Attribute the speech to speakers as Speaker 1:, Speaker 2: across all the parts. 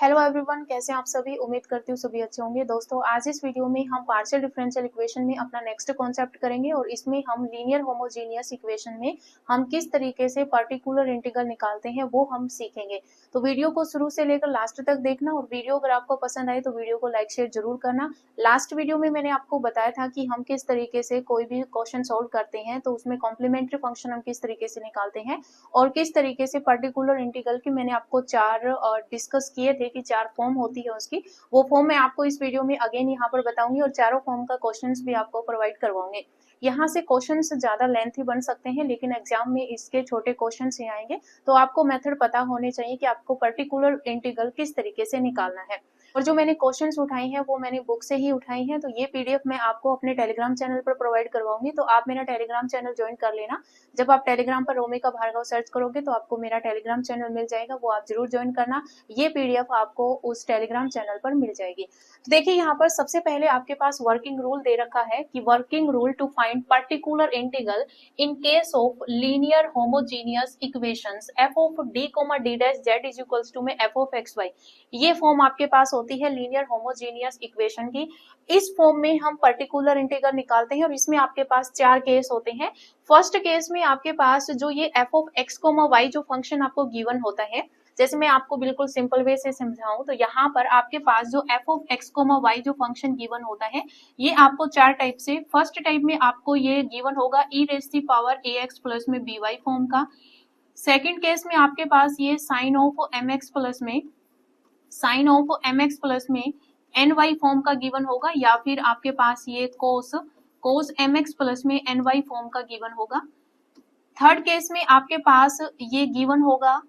Speaker 1: Hello everyone, कैसे हैं आप सभी। उम्मीद करती हूँ सभी अच्छे होंगे। दोस्तों, आज इस वीडियो में हम पार्शियल डिफरेंशियल इक्वेशन में अपना नेक्स्ट कॉन्सेप्ट करेंगे और इसमें हम लीनियर होमोजीनियस इक्वेशन में हम किस तरीके से पर्टिकुलर इंटीग्रल निकालते हैं वो हम सीखेंगे। तो वीडियो को शुरू से लेकर लास्ट तक देखना और वीडियो अगर आपको पसंद आए तो वीडियो को लाइक शेयर जरूर करना। लास्ट वीडियो में मैंने आपको बताया था कि हम किस तरीके से कोई भी क्वेश्चन सॉल्व करते हैं तो उसमें कॉम्प्लीमेंट्री फंक्शन हम किस तरीके से निकालते हैं और किस तरीके से पर्टिकुलर इंटीग्रल की मैंने आपको चार डिस्कस किए थे कि चार फॉर्म होती है उसकी। वो फॉर्म मैं आपको इस वीडियो में अगेन यहाँ पर बताऊंगी और चारों फॉर्म का क्वेश्चंस भी आपको प्रोवाइड करवाऊंगे। यहाँ से क्वेश्चंस ज्यादा लेंथी बन सकते हैं लेकिन एग्जाम में इसके छोटे क्वेश्चंस ही आएंगे, तो आपको मेथड पता होने चाहिए कि आपको पर्टिकुलर इंटीग्रल किस तरीके से निकालना है। और जो मैंने क्वेश्चंस उठाए हैं वो मैंने बुक से ही उठाई हैं, तो ये पीडीएफ मैं आपको अपने टेलीग्राम चैनल पर प्रोवाइड करवाऊंगी, तो आप मेरा टेलीग्राम चैनल ज्वाइन कर लेना। जब आप टेलीग्राम पर रोमिका भार्गव सर्च करोगे तो आपको मेरा टेलीग्राम चैनल मिल जाएगा, वो आप जरूर ज्वाइन करना। ये पीडीएफ आपको उस टेलीग्राम चैनल पर मिल जाएगी। तो देखिए यहाँ पर सबसे पहले आपके पास वर्किंग रूल दे रखा है कि working rule to find particular integral in case of linear homogeneous equations F of D comma D dash Z is equals to में एफ ऑफ एक्स वाई। ये फॉर्म आपके पास होती है लीनियर होमोजीनियस इक्वेशन की। इस फॉर्म में हम पर्टिकुलर इंटीग्रल निकालते हैं और इसमें आपके पास चार केस होते हैं। फर्स्ट केस में आपके पास जो ये F of X comma Y जो फंक्शन आपको गिवन होता है, जैसे मैं आपको बिल्कुल सिंपल वे से समझाऊं तो यहाँ पर आपके पास जो F of X comma Y जो फंक्शन गिवन होता है ये आपको चार टाइप से, फर्स्ट टाइप में आपको ये गिवन होगा e raise the power A X plus में बी वाई फॉर्म का। सेकेंड केस में आपके पास ये sine of M X plus में एन वाई फॉर्म का गिवन होगा, या फिर आपके पास ये कोस एम एक्स प्लस में एन वाई फॉर्म का गिवन होगा। थर्ड केस में आपके पास ये गिवन होगा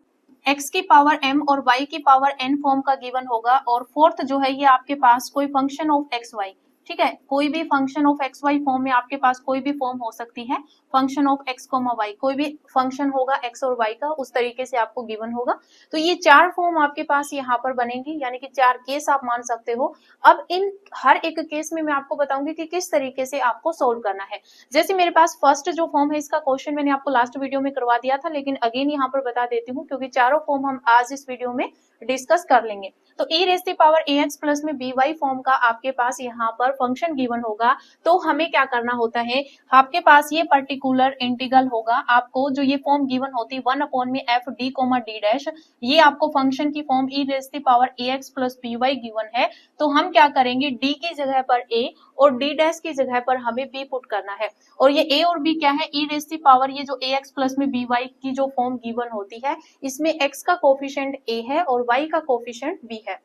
Speaker 1: x की पावर m और y की पावर n फॉर्म का गिवन होगा। और फोर्थ जो है ये आपके पास कोई फंक्शन ऑफ एक्स वाई, ठीक है, कोई भी function of X Y form में आपके पास कोई भी फॉर्म हो सकती है, function of X comma Y, कोई भी फंक्शन होगा एक्स और वाई का, उस तरीके से आपको गिवन होगा। तो ये चार फॉर्म आपके पास यहाँ पर बनेंगी, यानी कि चार केस आप मान सकते हो। अब इन हर एक केस में मैं आपको बताऊंगी कि किस तरीके से आपको सोल्व करना है। जैसे मेरे पास फर्स्ट जो फॉर्म है इसका क्वेश्चन मैंने आपको लास्ट वीडियो में करवा दिया था, लेकिन अगेन यहाँ पर बता देती हूँ क्योंकि चारों फॉर्म हम आज इस वीडियो में डिस्कस कर लेंगे। तो e raise the power A X plus में बी वाई फॉर्म का आपके पास यहाँ पर फंक्शन गिवन होगा, तो हमें क्या करना होता है, आपके पास ये पर्टिकुलर इंटीग्रल होगा। आपको जो ये फॉर्म गिवन होती है 1 अपॉन में F D comma D dash, ये आपको फंक्शन की form e raise the power A X plus B Y given है, तो हम क्या करेंगे d की जगह पर a और d डैश की जगह पर हमें b पुट करना है। और ये a और b क्या है, e रेज़ दी पावर ये जो a x प्लस में b y की जो फॉर्म गिवन होती है इसमें x का कोफिशिएंट a है और y का कोफिशिएंट b है।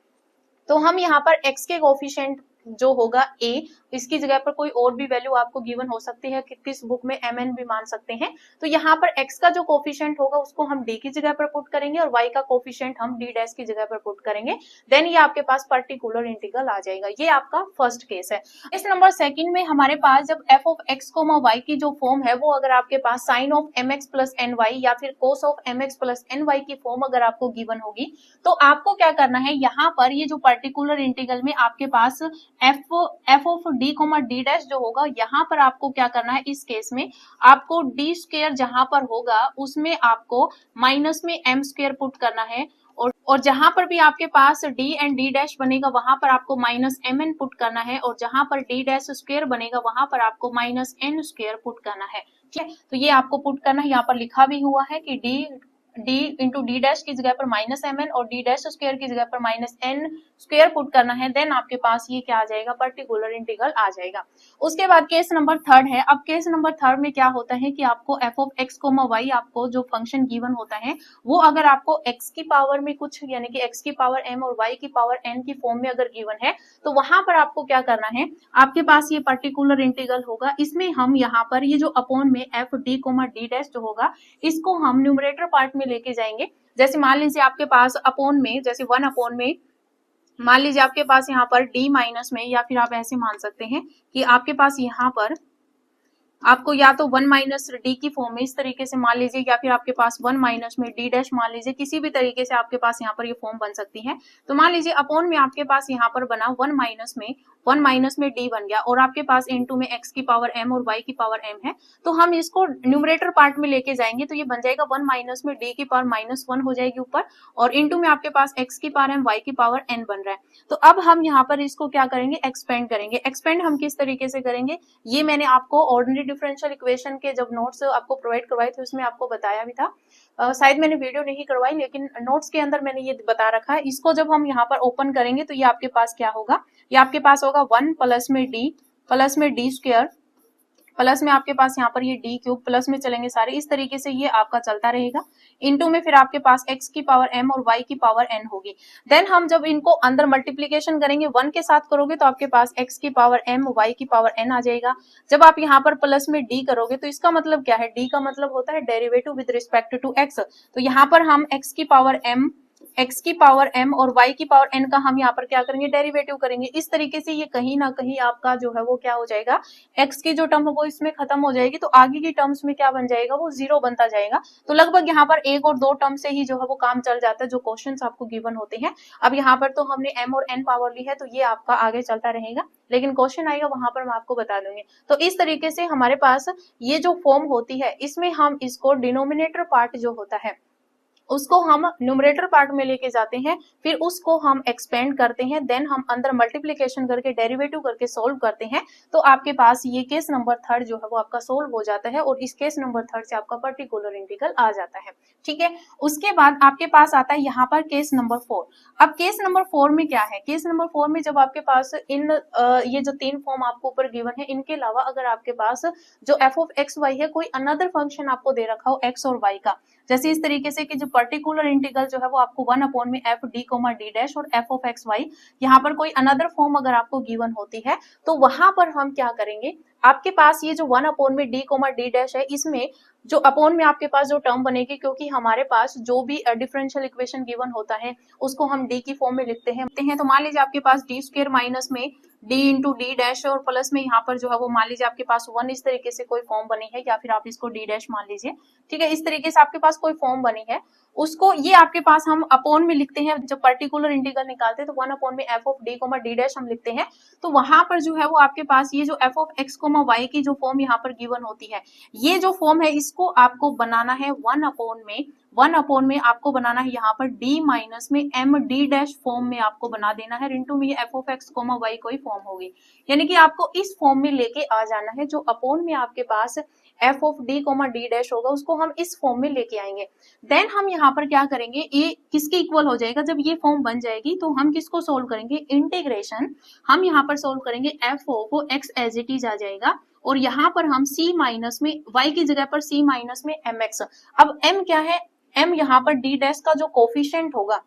Speaker 1: तो हम यहाँ पर x के कोफिशिएंट जो होगा a, इसकी जगह पर कोई और भी वैल्यू आपको गिवन हो सकती है, किस बुक में mn भी मान सकते हैं। तो यहाँ पर x का जो कोफिशिएंट होगा उसको हम d की जगह पर पुट करेंगे और y का कोफिशिएंट हम d डैश की जगह पर पुट करेंगे, देन ये आपके पास पर्टिकुलर इंटीग्रल आ जाएगा। ये आपका फर्स्ट केस है। इस नंबर सेकंड में हमारे पास जब f of x comma y की जो फॉर्म है वो अगर आपके पास sine of mx plus N Y या फिर cos of mx plus N Y की फॉर्म अगर आपको गिवन होगी, तो आपको क्या करना है, यहाँ पर ये जो पर्टिकुलर इंटीग्रल में आपके पास F of D comma D dash जो होगा, यहाँ पर आपको क्या करना है, इस केस में आपको डी स्क्वायर जहां पर होगा उसमें आपको माइनस में एम स्क्वायर पुट करना है, और जहां पर भी आपके पास डी एंड डी डैश बनेगा वहां पर आपको माइनस एम एन पुट करना है, और जहां पर डी डैश स्क्वायर बनेगा वहां पर आपको माइनस एन स्क्वायर पुट करना है। ठीक है, तो ये आपको पुट करना है। यहाँ पर लिखा भी हुआ है कि डी इंटू डी डैश की जगह पर माइनस एम एन और डी डैश स्क्वायर की जगह पर माइनस एन स्क्वायर पुट करना है, देन आपके पास ये क्या आ जाएगा, पर्टिकुलर इंटीग्रल आ जाएगा। उसके बाद केस नंबर थर्ड है। अब केस नंबर थर्ड में क्या होता है कि आपको F of X comma Y आपको जो फंक्शन गिवन होता है वो अगर आपको x की पावर में कुछ, यानी कि x की पावर m और y की पावर n की फॉर्म में अगर गिवन है, तो वहां पर आपको क्या करना है, आपके पास ये पर्टिकुलर इंटीग्रल होगा। इसमें हम यहाँ पर ये जो अपॉन में F D comma D dash जो होगा इसको हम न्यूमरेटर पार्ट में लेके जाएंगे। जैसे मान लीजिए आपके पास अपॉन में, जैसे 1 अपॉन में मान लीजिए आपके पास यहाँ पर d माइनस में, या फिर आप ऐसे मान सकते हैं कि आपके पास यहाँ पर आपको या तो 1 माइनस डी की फॉर्म में इस तरीके से मान लीजिए, या फिर आपके पास 1 माइनस में डी डैश मान लीजिए, किसी भी तरीके से आपके पास यहाँ पर ये फॉर्म बन सकती है। तो मान लीजिए अपॉन में आपके पास यहाँ पर बना 1 माइनस में डी बन गया, और आपके पास इनटू में x की पावर m और y की पावर m है, तो हम इसको न्यूमरेटर पार्ट में लेके जाएंगे, तो ये बन जाएगा 1 माइनस में डी की पावर -1 हो जाएगी ऊपर, और इनटू में आपके पास x की पावर m y की पावर n बन रहा है। तो अब हम यहाँ पर इसको क्या करेंगे, एक्सपेंड करेंगे। एक्सपेंड हम किस तरीके से करेंगे, ये मैंने आपको ऑर्डिनरी डिफरेंशियल इक्वेशन के जब नोट्स आपको प्रोवाइड करवाए थे उसमें आपको बताया भी था। शायद मैंने वीडियो नहीं करवाई, लेकिन नोट्स के अंदर मैंने ये बता रखा है। इसको जब हम यहाँ पर ओपन करेंगे तो ये आपके पास क्या होगा, ये आपके पास होगा 1 प्लस में डी स्क्वायर प्लस में आपके पास यहाँ पर ये डी क्यूब, प्लस में चलेंगे सारे, इस तरीके से ये आपका चलता रहेगा। इनटू में फिर आपके पास x की पावर m और y की पावर n होगी। देन हम जब इनको अंदर मल्टीप्लीकेशन करेंगे 1 के साथ करोगे तो आपके पास x की पावर m y की पावर n आ जाएगा। जब आप यहाँ पर प्लस में d करोगे तो इसका मतलब क्या है, d का मतलब होता है derivative with respect to x। तो यहाँ पर हम x की पावर m और y की पावर n का हम यहाँ पर क्या करेंगे, डेरिवेटिव करेंगे। इस तरीके से ये कहीं ना कहीं आपका जो है वो क्या हो जाएगा, x की जो टर्म है वो इसमें खत्म हो जाएगी, तो आगे की टर्म्स में क्या बन जाएगा, वो 0 बनता जाएगा। तो लगभग यहाँ पर 1 और 2 टर्म से ही जो है वो काम चल जाता है, जो क्वेश्चंस आपको गिवन होते हैं। अब यहाँ पर तो हमने m और n पावर ली है, तो ये आपका आगे चलता रहेगा, लेकिन क्वेश्चन आएगा वहां पर मैं आपको बता दूंगी। तो इस तरीके से हमारे पास ये जो फॉर्म होती है, इसमें हम इसको डिनोमिनेटर पार्ट जो होता है उसको हम न्यूमरेटर पार्ट में लेके जाते हैं, फिर उसको हम एक्सपेंड करते हैं, देन हम अंदर मल्टीप्लिकेशन करके डेरिवेटिव करके सोल्व करते हैं। तो आपके पास ये केस नंबर 3 जो है वो आपका सोल्व हो जाता है, और इस केस नंबर 3 से आपका पर्टिकुलर इंटीग्रल आ जाता है। ठीक है, उसके बाद आपके पास आता है यहाँ पर केस नंबर 4। अब केस नंबर 4 में क्या है, केस नंबर 4 में जब आपके पास ये जो 3 फॉर्म आपको ऊपर गिवन है, इनके अलावा अगर आपके पास जो f ऑफ एक्स वाई है, कोई अनदर फंक्शन आपको दे रखा हो x और y का, जैसे इस तरीके से कि जो पर्टिकुलर इंटीग्रल जो है वो आपको 1 अपॉन में F D comma D dash और एफ ऑफ एक्स वाई, यहाँ पर कोई अनदर फॉर्म अगर आपको गिवन होती है, तो वहां पर हम क्या करेंगे, आपके पास ये जो 1 अपॉन में डी कोमा डी डैश है, इसमें जो अपॉन में आपके पास जो टर्म बनेगी, क्योंकि हमारे पास जो भी डिफरेंशियल इक्वेशन गिवन होता है उसको हम डी की फॉर्म में लिखते हैं। तो मान लीजिए आपके पास डी स्क्वायर माइनस में डी इंटू डी डैश और प्लस में यहाँ पर जो है वो मान लीजिए आपके पास 1 इस तरीके से कोई फॉर्म बनी है, या फिर आप इसको डी डैश मान लीजिए। ठीक है, इस तरीके से आपके पास कोई फॉर्म बनी है, उसको ये आपके पास हम अपॉन में लिखते हैं। जब पर्टिकुलर इंटीग्रल निकालते हैं तो 1 अपॉन में F of D comma D dash हम लिखते हैं। तो वहां पर जो है वो आपके पास ये जो F of X comma Y की जो फॉर्म यहाँ पर गिवन होती है, ये जो फॉर्म है इसको आपको बनाना है 1 अपॉन में आपको बनाना है यहाँ पर d माइनस में m d डैश फॉर्म में आपको बना देना है, इनटू में ये f of x comma y कोई फॉर्म होगी, यानी कि आपको इस फॉर्म में लेके आ जाना है। जो अपॉन में आपके पास f of d comma d dash होगा उसको हम इस फॉर्म में लेके आएंगे। देन हम यहाँ पर क्या करेंगे, ये किसके इक्वल हो जाएगा, जब ये फॉर्म बन जाएगी तो हम किसको सोल्व करेंगे, इंटीग्रेशन हम यहाँ पर सोल्व करेंगे, f of x as it is आ जाएगा, और यहाँ पर हम c माइनस में y की जगह पर c माइनस में mx। अब m क्या है, m यहाँ पर d डैश का जो कोफिशिएंट होगा,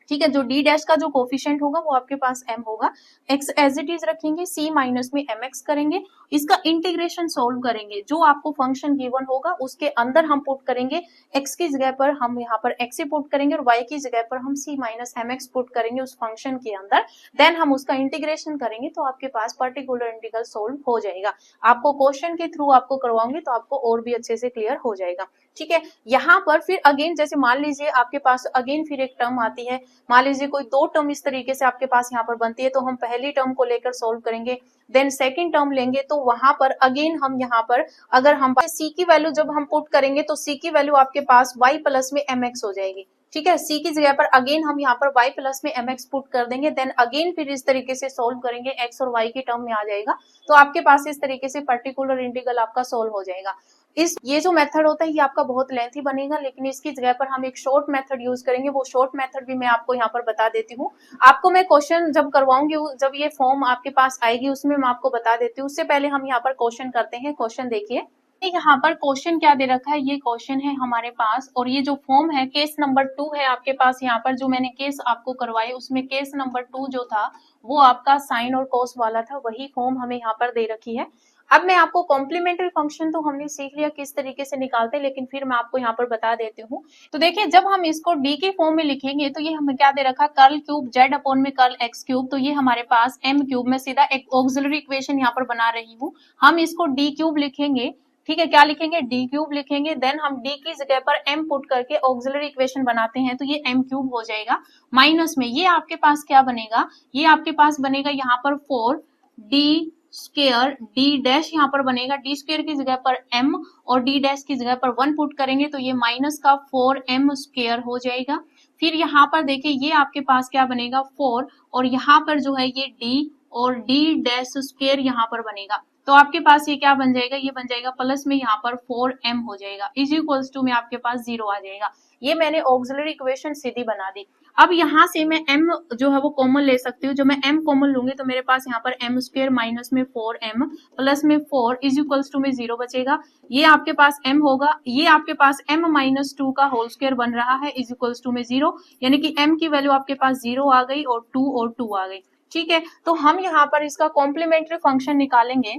Speaker 1: ठीक है, जो d डैश का जो कोफिशिएंट होगा वो आपके पास m होगा, x एज इट इज रखेंगे, c माइनस में mx करेंगे, इसका इंटीग्रेशन सोल्व करेंगे, जो आपको फंक्शन गिवन होगा उसके अंदर हम पुट करेंगे, x की जगह पर हम यहाँ पर x ही पुट करेंगे और y की जगह पर हम c माइनस mx पुट करेंगे उस फंक्शन के अंदर। देन हम उसका इंटीग्रेशन करेंगे तो आपके पास पर्टिकुलर इंटीग्रल सोल्व हो जाएगा। आपको क्वेश्चन के थ्रू आपको करवाऊंगी तो आपको और भी अच्छे से क्लियर हो जाएगा। ठीक है, यहाँ पर फिर अगेन जैसे मान लीजिए आपके पास अगेन फिर एक टर्म आती है, मान लीजिए कोई 2 टर्म इस तरीके से आपके पास यहाँ पर बनती है, तो हम पहली टर्म को लेकर सोल्व करेंगे, देन सेकंड टर्म लेंगे, तो वहां पर अगेन हम यहाँ पर अगर हम c की वैल्यू जब हम पुट करेंगे तो c की वैल्यू आपके पास y प्लस में mx हो जाएगी। ठीक है, c की जगह पर अगेन हम यहाँ पर y प्लस में mx पुट कर देंगे, देन अगेन फिर इस तरीके से सोल्व करेंगे, x और y की टर्म में आ जाएगा, तो आपके पास इस तरीके से पर्टिकुलर इंटीग्रल आपका सोल्व हो जाएगा। ये जो मेथड होता है ये आपका बहुत लेंथी बनेगा, लेकिन इसकी जगह पर हम एक शॉर्ट मेथड यूज करेंगे, वो शॉर्ट मेथड भी मैं आपको यहाँ पर बता देती हूँ। आपको मैं क्वेश्चन जब करवाऊंगी, जब ये फॉर्म आपके पास आएगी उसमें मैं आपको बता देती हूँ। उससे पहले हम यहाँ पर क्वेश्चन करते हैं। क्वेश्चन देखिए, यहाँ पर क्वेश्चन क्या दे रखा है, ये क्वेश्चन है हमारे पास, और ये जो फॉर्म है केस नंबर 2 है आपके पास। यहाँ पर जो मैंने केस आपको करवाए उसमें केस नंबर 2 जो था वो आपका साइन और कॉस वाला था, वही फॉर्म हमें यहाँ पर दे रखी है। अब मैं आपको कॉम्प्लीमेंट्री फंक्शन तो हमने सीख लिया किस तरीके से निकालते हैं, लेकिन फिर मैं आपको यहाँ पर बता देती हूँ। तो देखिए जब हम इसको डी के फॉर्म में लिखेंगे तो ये हमें क्या दे रखा, कर्ल क्यूब जेड अपॉन में कर्ल एक्स क्यूब, तो ये हमारे पास एम क्यूब में सीधा एक ऑक्सिलरी इक्वेशन यहाँ पर बना रही हूँ। हम इसको डी क्यूब लिखेंगे, ठीक है, क्या लिखेंगे, डी क्यूब लिखेंगे, देन हम डी की जगह पर एम पुट करके ऑक्सिलरी इक्वेशन बनाते हैं तो ये एम क्यूब हो जाएगा। माइनस में ये आपके पास क्या बनेगा, ये आपके पास बनेगा यहाँ पर 4 डी स्क्वायर डी डैश यहाँ पर बनेगा, डी स्क्वायर की जगह पर m और डी डैश की जगह पर 1 पुट करेंगे तो ये माइनस का 4m स्क्वायर हो जाएगा। फिर यहाँ पर देखिए ये आपके पास क्या बनेगा 4 और यहाँ पर जो है ये d और d डैश स्क्वायर यहाँ पर बनेगा, तो आपके पास ये क्या बन जाएगा, ये बन जाएगा प्लस में यहाँ पर 4m हो जाएगा इज इक्वल्स टू में आपके पास 0 आ जाएगा। ये मैंने ऑक्सिलरी इक्वेशन सीधी बना दी। अब यहाँ से मैं m जो है वो कॉमन ले सकती हूँ, जो मैं m कॉमन लूंगी तो मेरे पास यहाँ पर m स्क्वायर माइनस में 4m प्लस में 4 इज इक्वल्स टू में 0 बचेगा। ये आपके पास m होगा, ये आपके पास m माइनस 2 का होल स्क्वायर बन रहा है इज इक्वल्स टू में 0, यानी कि m की वैल्यू आपके पास 0 आ गई और 2 आ गई। ठीक है, तो हम यहाँ पर इसका कॉम्प्लीमेंट्री फंक्शन निकालेंगे।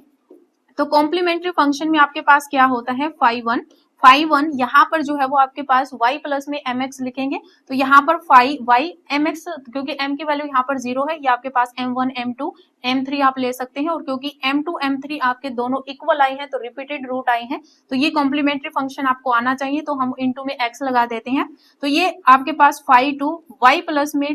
Speaker 1: तो कॉम्प्लीमेंट्री फंक्शन में आपके पास क्या होता है, फाई वन यहाँ पर जो है वो आपके पास y प्लस में mx लिखेंगे, तो यहाँ पर फाई y mx, क्योंकि m की वैल्यू यहाँ पर 0 है, ये आपके पास m1 m2 m3 आप ले सकते हैं, और क्योंकि m2 m3 आपके दोनों इक्वल आए हैं तो रिपीटेड रूट आए हैं, तो ये कॉम्प्लीमेंट्री फंक्शन आपको आना चाहिए, तो हम इनटू में x लगा देते हैं। तो ये आपके पास फाई 2 y प्लस में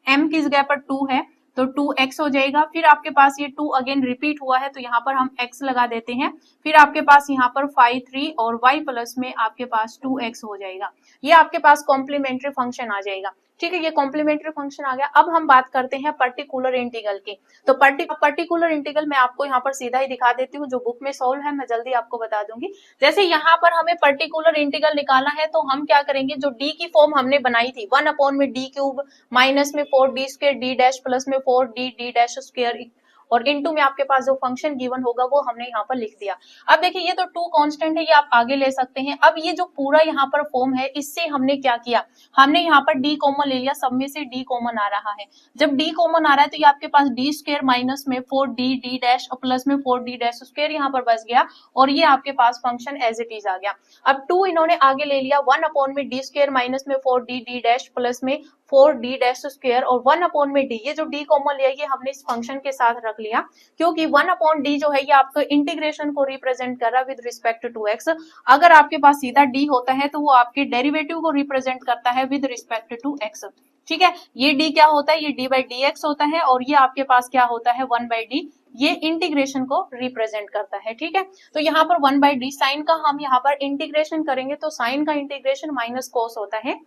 Speaker 1: m की जगह पर 2 है तो 2x हो जाएगा। फिर आपके पास ये 2 अगेन रिपीट हुआ है तो यहाँ पर हम x लगा देते हैं। फिर आपके पास यहाँ पर 5 3 और y प्लस में आपके पास 2x हो जाएगा। ये आपके पास कॉम्प्लीमेंट्री फंक्शन आ जाएगा। ठीक है, ये कॉम्प्लीमेंट्री फंक्शन आ गया। अब हम बात करते हैं पर्टिकुलर इंटीग्रल की। तो पर्टिकुलर इंटीग्रल मैं आपको यहाँ पर सीधा ही दिखा देती हूँ, जो बुक में सोल्व है मैं जल्दी आपको बता दूंगी। जैसे यहाँ पर हमें पर्टिकुलर इंटीग्रल निकालना है तो हम क्या करेंगे, जो डी की फॉर्म हमने बनाई थी 1 अपॉन में डी क्यूब माइनस में 4 D square D dash plus में 4 डी डी डैश स्क्वायर और इनटू में आपके पास जो फंक्शन गिवन होगा वो हमने यहाँ पर लिख दिया। अब देखिए ये तो 2 कांस्टेंट है, ये आप आगे ले सकते हैं। अब ये जो पूरा यहाँ पर फॉर्म है इससे हमने क्या किया, हमने यहाँ पर d कॉमन ले लिया, सब में से d कॉमन आ रहा है। जब d कॉमन आ रहा है तो ये आपके पास डी स्क्वायर माइनस में 4 डी डी डैश और प्लस में 4 डी डैश स्क्वायर यहाँ पर बच गया और ये आपके पास फंक्शन एज इट इज आ गया। अब 2 इन्होंने आगे ले लिया, 1 अपॉन में डी स्क्वायर माइनस में 4 डी डी डैश प्लस में 4 डी डैश स्क्वायर और 1 अपॉन में डी, ये जो d कॉमन लिया ये हमने इस फंक्शन के साथ रख लिया, क्योंकि 1 अपॉन डी जो है ये आपको इंटीग्रेशन को रिप्रेजेंट कर रहा है विद रिस्पेक्ट टू x। अगर आपके पास सीधा d होता है तो वो आपके डेरिवेटिव को रिप्रेजेंट करता है विद रिस्पेक्ट टू x। ठीक है, ये d क्या होता है, ये d बाई डी एक्स होता है और ये आपके पास क्या होता है 1 बाई डी, ये इंटीग्रेशन को रिप्रेजेंट करता है। ठीक है, तो यहाँ पर 1 बाई डी साइन का हम यहाँ पर इंटीग्रेशन करेंगे तो साइन का इंटीग्रेशन माइनस कोस होता है,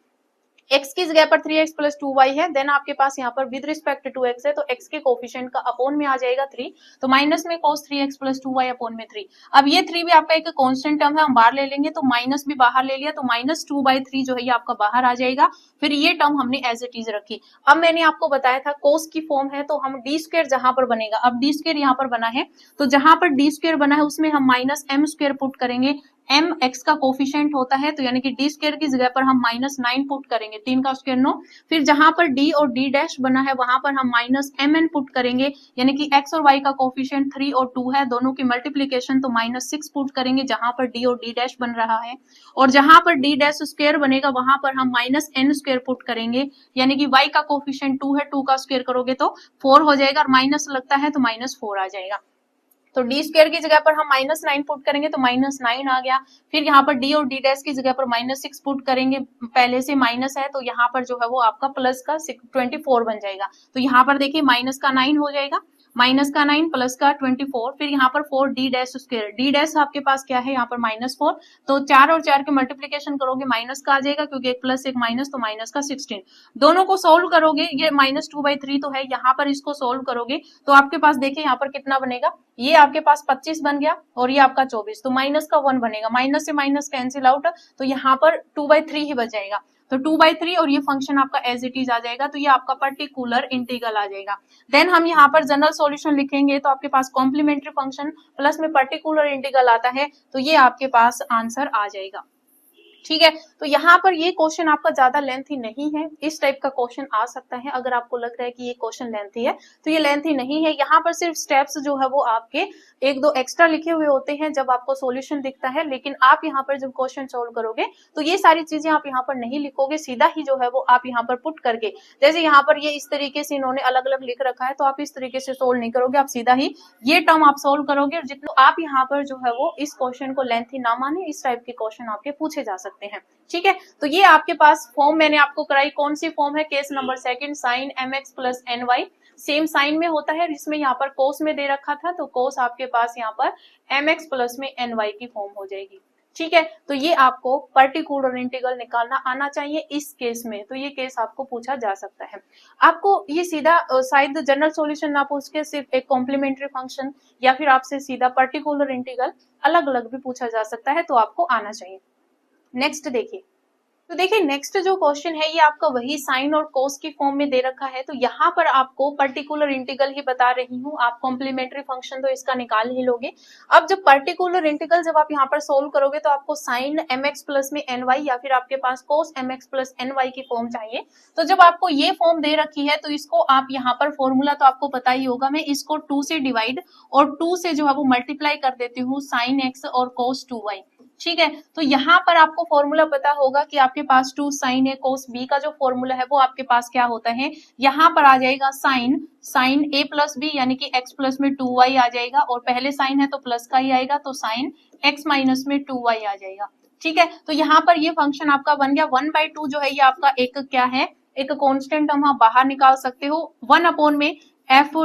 Speaker 1: x की जगह पर 3x प्लस 2y है, देन आपके पास यहाँ पर विद रिस्पेक्ट टू x है तो x के कोफिशिएंट का अपॉन में आ जाएगा 3, तो माइनस में cos 3x plus 2y upon में 3। अब ये 3 भी आपका एक कांस्टेंट टर्म है, हम बाहर ले लेंगे तो माइनस भी बाहर ले लिया तो माइनस 2/3 जो है ये आपका बाहर आ जाएगा। फिर ये टर्म हमने एज इट इज रखी। अब मैंने आपको बताया था cos की फॉर्म है तो हम डी स्क्वायर जहां पर बनेगा, अब डी स्क्वायर यहाँ पर बना है तो जहां पर डी स्क्वायर बना है उसमें हम माइनस m स्क्वायर पुट करेंगे, m x का कोफिशिएंट होता है तो यानी कि डी स्क्वायर की जगह पर हम -9 पुट करेंगे, 3 का स्क्वायर 9। फिर जहां पर d और d डैश बना है वहां पर हम -mn पुट करेंगे, यानी कि x और y का कोफिशिएंट 3 और 2 है, दोनों की मल्टीप्लिकेशन तो -6 पुट करेंगे जहां पर d और d डैश बन रहा है, और जहां पर d डैश स्क्वायर बनेगा वहां पर हम -n स्क्वायर पुट करेंगे, यानी कि y का कोफिशिएंट 2 है, 2 का स्क्वायर करोगे तो 4 हो जाएगा और माइनस लगता है तो -4 आ जाएगा। तो डी स्क्वायर की जगह पर हम -9 पुट करेंगे तो -9 आ गया। फिर यहाँ पर डी और डी डैश की जगह पर -6 पुट करेंगे, पहले से माइनस है तो यहाँ पर जो है वो आपका प्लस का 24 बन जाएगा। तो यहाँ पर देखिए माइनस का 9 हो जाएगा, माइनस का 9 प्लस का 24, फिर यहाँ पर 4 D dash square, D dash आपके पास क्या है यहाँ पर -4, तो 4 और 4 के मल्टीप्लिकेशन करोगे माइनस का आ जाएगा, क्योंकि एक प्लस एक माइनस तो माइनस का 16। दोनों को सोल्व करोगे, ये -2/3 तो है, यहाँ पर इसको सोल्व करोगे तो आपके पास देखिए यहाँ पर कितना बनेगा, ये आपके पास 25 बन गया और ये आपका 24, तो माइनस का 1 बनेगा, माइनस से माइनस कैंसिल आउट, तो यहाँ पर 2/3 ही बच जाएगा, तो 2/3 और ये फंक्शन आपका एज इट इज आ जाएगा। तो ये आपका पर्टिकुलर इंटीग्रल आ जाएगा। देन हम यहाँ पर जनरल सॉल्यूशन लिखेंगे तो आपके पास कॉम्प्लीमेंट्री फंक्शन प्लस में पर्टिकुलर इंटीग्रल आता है, तो ये आपके पास आंसर आ जाएगा। ठीक है, तो यहाँ पर ये क्वेश्चन आपका ज्यादा लेंथी नहीं है, इस टाइप का क्वेश्चन आ सकता है। अगर आपको लग रहा है कि ये क्वेश्चन लेंथी है तो ये लेंथी नहीं है। यहाँ पर सिर्फ स्टेप्स जो है वो आपके एक दो एक्स्ट्रा लिखे हुए होते हैं जब आपको सॉल्यूशन दिखता है, लेकिन आप यहाँ पर जब क्वेश्चन सोल्व करोगे तो ये सारी चीजें आप यहाँ पर नहीं लिखोगे, सीधा ही जो है वो आप यहाँ पर पुट करके, जैसे यहाँ पर ये इस तरीके से इन्होंने अलग अलग लिख रखा है तो आप इस तरीके से सोल्व नहीं करोगे, आप सीधा ही ये टर्म आप सोल्व करोगे। और जितना आप यहाँ पर जो है वो इस क्वेश्चन को लेंथी ना माने, इस टाइप के क्वेश्चन आपके पूछे जा सकते हैं। ठीक है, तो ये आपके पास फॉर्म मैंने आपको कराई, कौन सी फॉर्म है, case number second, sign mx plus ny, same sign में होता है, इसमें यहाँ पर कोस में दे रखा था तो कोस आपके पास यहाँ पर mx प्लस में ny की फॉर्म हो जाएगी। ठीक है, तो ये आपको पर्टिकुलर इंटीग्रल निकालना आना चाहिए इस केस में, तो ये केस आपको पूछा जा सकता है। आपको ये सीधा शायद जनरल सॉल्यूशन ना पूछ के सिर्फ एक कॉम्प्लीमेंट्री फंक्शन या फिर आपसे सीधा पर्टिकुलर इंटीग्रल अलग अलग भी पूछा जा सकता है, तो आपको आना चाहिए। नेक्स्ट देखिए, तो देखिए नेक्स्ट जो क्वेश्चन है ये आपका वही साइन और कोस की फॉर्म में दे रखा है, तो यहाँ पर आपको पर्टिकुलर इंटीग्रल ही बता रही हूँ, आप कॉम्प्लीमेंट्री फंक्शन तो इसका निकाल ही लोगे। अब जब पर्टिकुलर इंटीग्रल जब आप यहाँ पर सोल्व करोगे तो आपको साइन mx प्लस में ny या फिर आपके पास कोस mx प्लस ny की फॉर्म चाहिए। तो जब आपको ये फॉर्म दे रखी है तो इसको आप यहाँ पर फॉर्मूला तो आपको पता ही होगा, मैं इसको 2 से डिवाइड और 2 से जो है वो मल्टीप्लाई कर देती हूँ साइन x और कोस 2y। ठीक है, तो यहाँ पर आपको फॉर्मूला पता होगा कि आपके पास 2 साइन ए कोस बी का जो फॉर्मूला है वो आपके पास क्या होता है, यहाँ पर आ जाएगा साइन ए प्लस बी यानी कि x प्लस में 2y आ जाएगा, और पहले साइन है तो प्लस का ही आएगा, तो साइन x माइनस में 2y आ जाएगा। ठीक है, तो यहाँ पर ये फंक्शन आपका बन गया 1/2 जो है ये आपका एक क्या है, एक कॉन्स्टेंट हम बाहर निकाल सकते हो, 1 अपॉन में एफ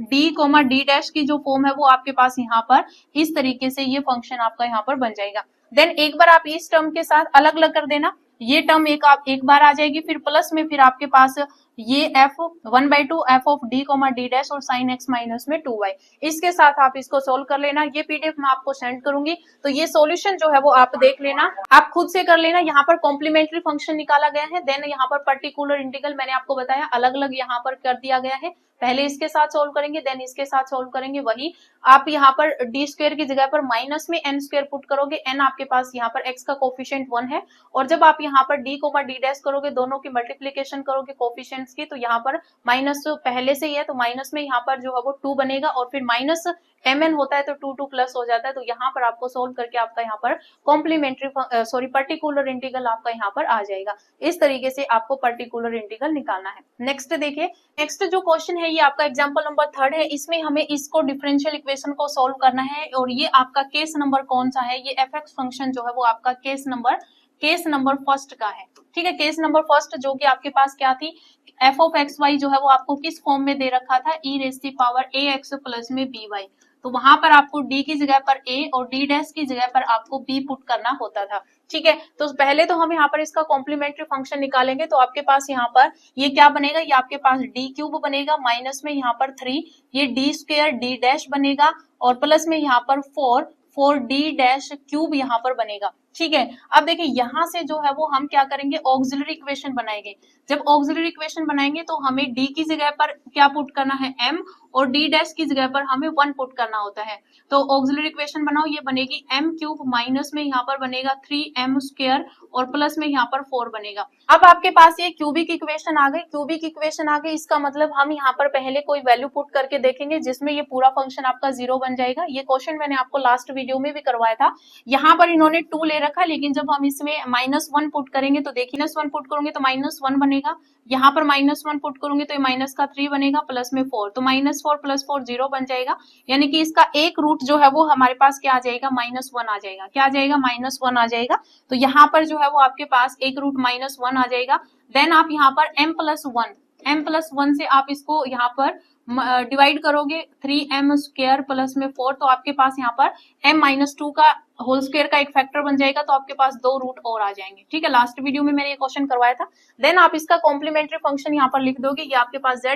Speaker 1: डी डैश की जो फॉर्म है वो आपके पास यहाँ पर इस तरीके से ये फंक्शन आपका यहाँ पर बन जाएगा। देन एक बार आप इस टर्म के साथ अलग अलग कर देना, ये टर्म एक बार आ जाएगी, फिर प्लस में फिर आपके पास ये F 1/2 F of D D dash और साइन एक्स माइनस में 2y, इसके साथ आप इसको सोल्व कर लेना। ये पीडीएफ मैं आपको सेंड करूंगी, तो ये सॉल्यूशन जो है वो आप देख लेना, आप खुद से कर लेना। यहाँ पर कॉम्प्लीमेंट्री फंक्शन निकाला गया है, देन यहाँ पर पर्टिकुलर इंटीग्रल मैंने आपको बताया अलग अलग यहाँ पर कर दिया गया है, पहले इसके साथ सोल्व करेंगे देन इसके साथ सोल्व करेंगे। वही आप यहाँ पर डी स्क्वायर की जगह पर माइनस में एन स्क्वायर पुट करोगे, एन आपके पास यहाँ पर एक्स का कोफिशिएंट 1 है, और जब आप यहाँ पर डी डैश करोगे, दोनों की मल्टीप्लीकेशन करोगे कोफिशिएंट्स की, तो यहाँ पर माइनस पहले से ही है तो माइनस में यहाँ पर जो है वो 2 बनेगा, और फिर माइनस mn होता है तो 2 प्लस हो जाता है, तो यहाँ पर आपको सोल्व करके आपका यहाँ पर कॉम्प्लीमेंट्री पर्टिकुलर इंटीग्रल आपका यहाँ पर आ जाएगा। इस तरीके से आपको पर्टिकुलर इंटीग्रल निकालना है। नेक्स्ट देखिए, नेक्स्ट जो क्वेश्चन है ये आपका एग्जाम्पल नंबर 3 है, इसमें हमें इसको डिफरेंशियल इक्वेशन को सोल्व करना है, और ये आपका केस नंबर कौन सा है, ये fx फंक्शन जो है वो आपका केस नंबर फर्स्ट का है। ठीक है, केस नंबर फर्स्ट जो कि आपके पास क्या थी, एफ ऑफ एक्स वाई जो है वो आपको किस फॉर्म में दे रखा था, e रेज़ की पावर ax प्लस में by, तो वहां पर आपको d की जगह पर a और d डैश की जगह पर आपको b पुट करना होता था। ठीक है, तो पहले तो हम यहाँ पर इसका कॉम्प्लीमेंट्री फंक्शन निकालेंगे, तो आपके पास यहाँ पर ये क्या बनेगा, ये आपके पास d क्यूब बनेगा, माइनस में यहाँ पर 3, ये d स्क्वायर d डैश बनेगा, और प्लस में यहाँ पर 4 d डैश क्यूब यहाँ पर बनेगा। ठीक है, अब देखिए यहाँ से जो है वो हम क्या करेंगे, ऑक्सिलरी इक्वेशन बनाएंगे। जब ऑक्सिलरी इक्वेशन बनाएंगे तो हमें d की जगह पर क्या पुट करना है, m, और d डैश की जगह पर हमें 1 पुट करना होता है। तो ऑक्सिलरी इक्वेशन बनाओ, ये बनेगी m क्यूब, माइनस में यहाँ पर बनेगा 3m स्क्वायर, और प्लस में यहाँ पर 4 बनेगा। अब आपके पास ये क्यूबिक इक्वेशन आ गई, क्यूबिक इक्वेशन आ गई, इसका मतलब हम यहाँ पर पहले कोई वैल्यू पुट करके देखेंगे जिसमें ये पूरा फंक्शन आपका 0 बन जाएगा। ये क्वेश्चन मैंने आपको लास्ट वीडियो में भी करवाया था, यहाँ पर इन्होंने 2 ले रखा, लेकिन जब हम इसमें -1 पुट करेंगे तो देखिए -1 पुट करोगे तो -1 बनेगा, यहाँ पर -1 पुट करूंगी तो ये माइनस का 3 बनेगा, प्लस में 4, तो -4 + 4 0 बन जाएगा, यानी कि इसका एक रूट जो है वो हमारे पास क्या आ जाएगा, -1 आ जाएगा। क्या आ जाएगा, -1 आ जाएगा। तो यहाँ पर जो है वो आपके पास एक रूट -1 आ जाएगा। देन आप यहाँ पर m+1 से आप इसको यहाँ पर डिवाइड करोगे, 3m स्क्वायर प्लस में 4, तो आपके पास यहाँ पर m-2 का होल स्क्वायर का एक फैक्टर बन जाएगा, तो आपके पास 2 रूट और आ जाएंगे। ठीक है, लास्ट वीडियो में मैंने ये क्वेश्चन करवाया था। देन आप इसका कॉम्प्लीमेंट्री फंक्शन यहाँ पर लिख दोगे, ये आपके पास z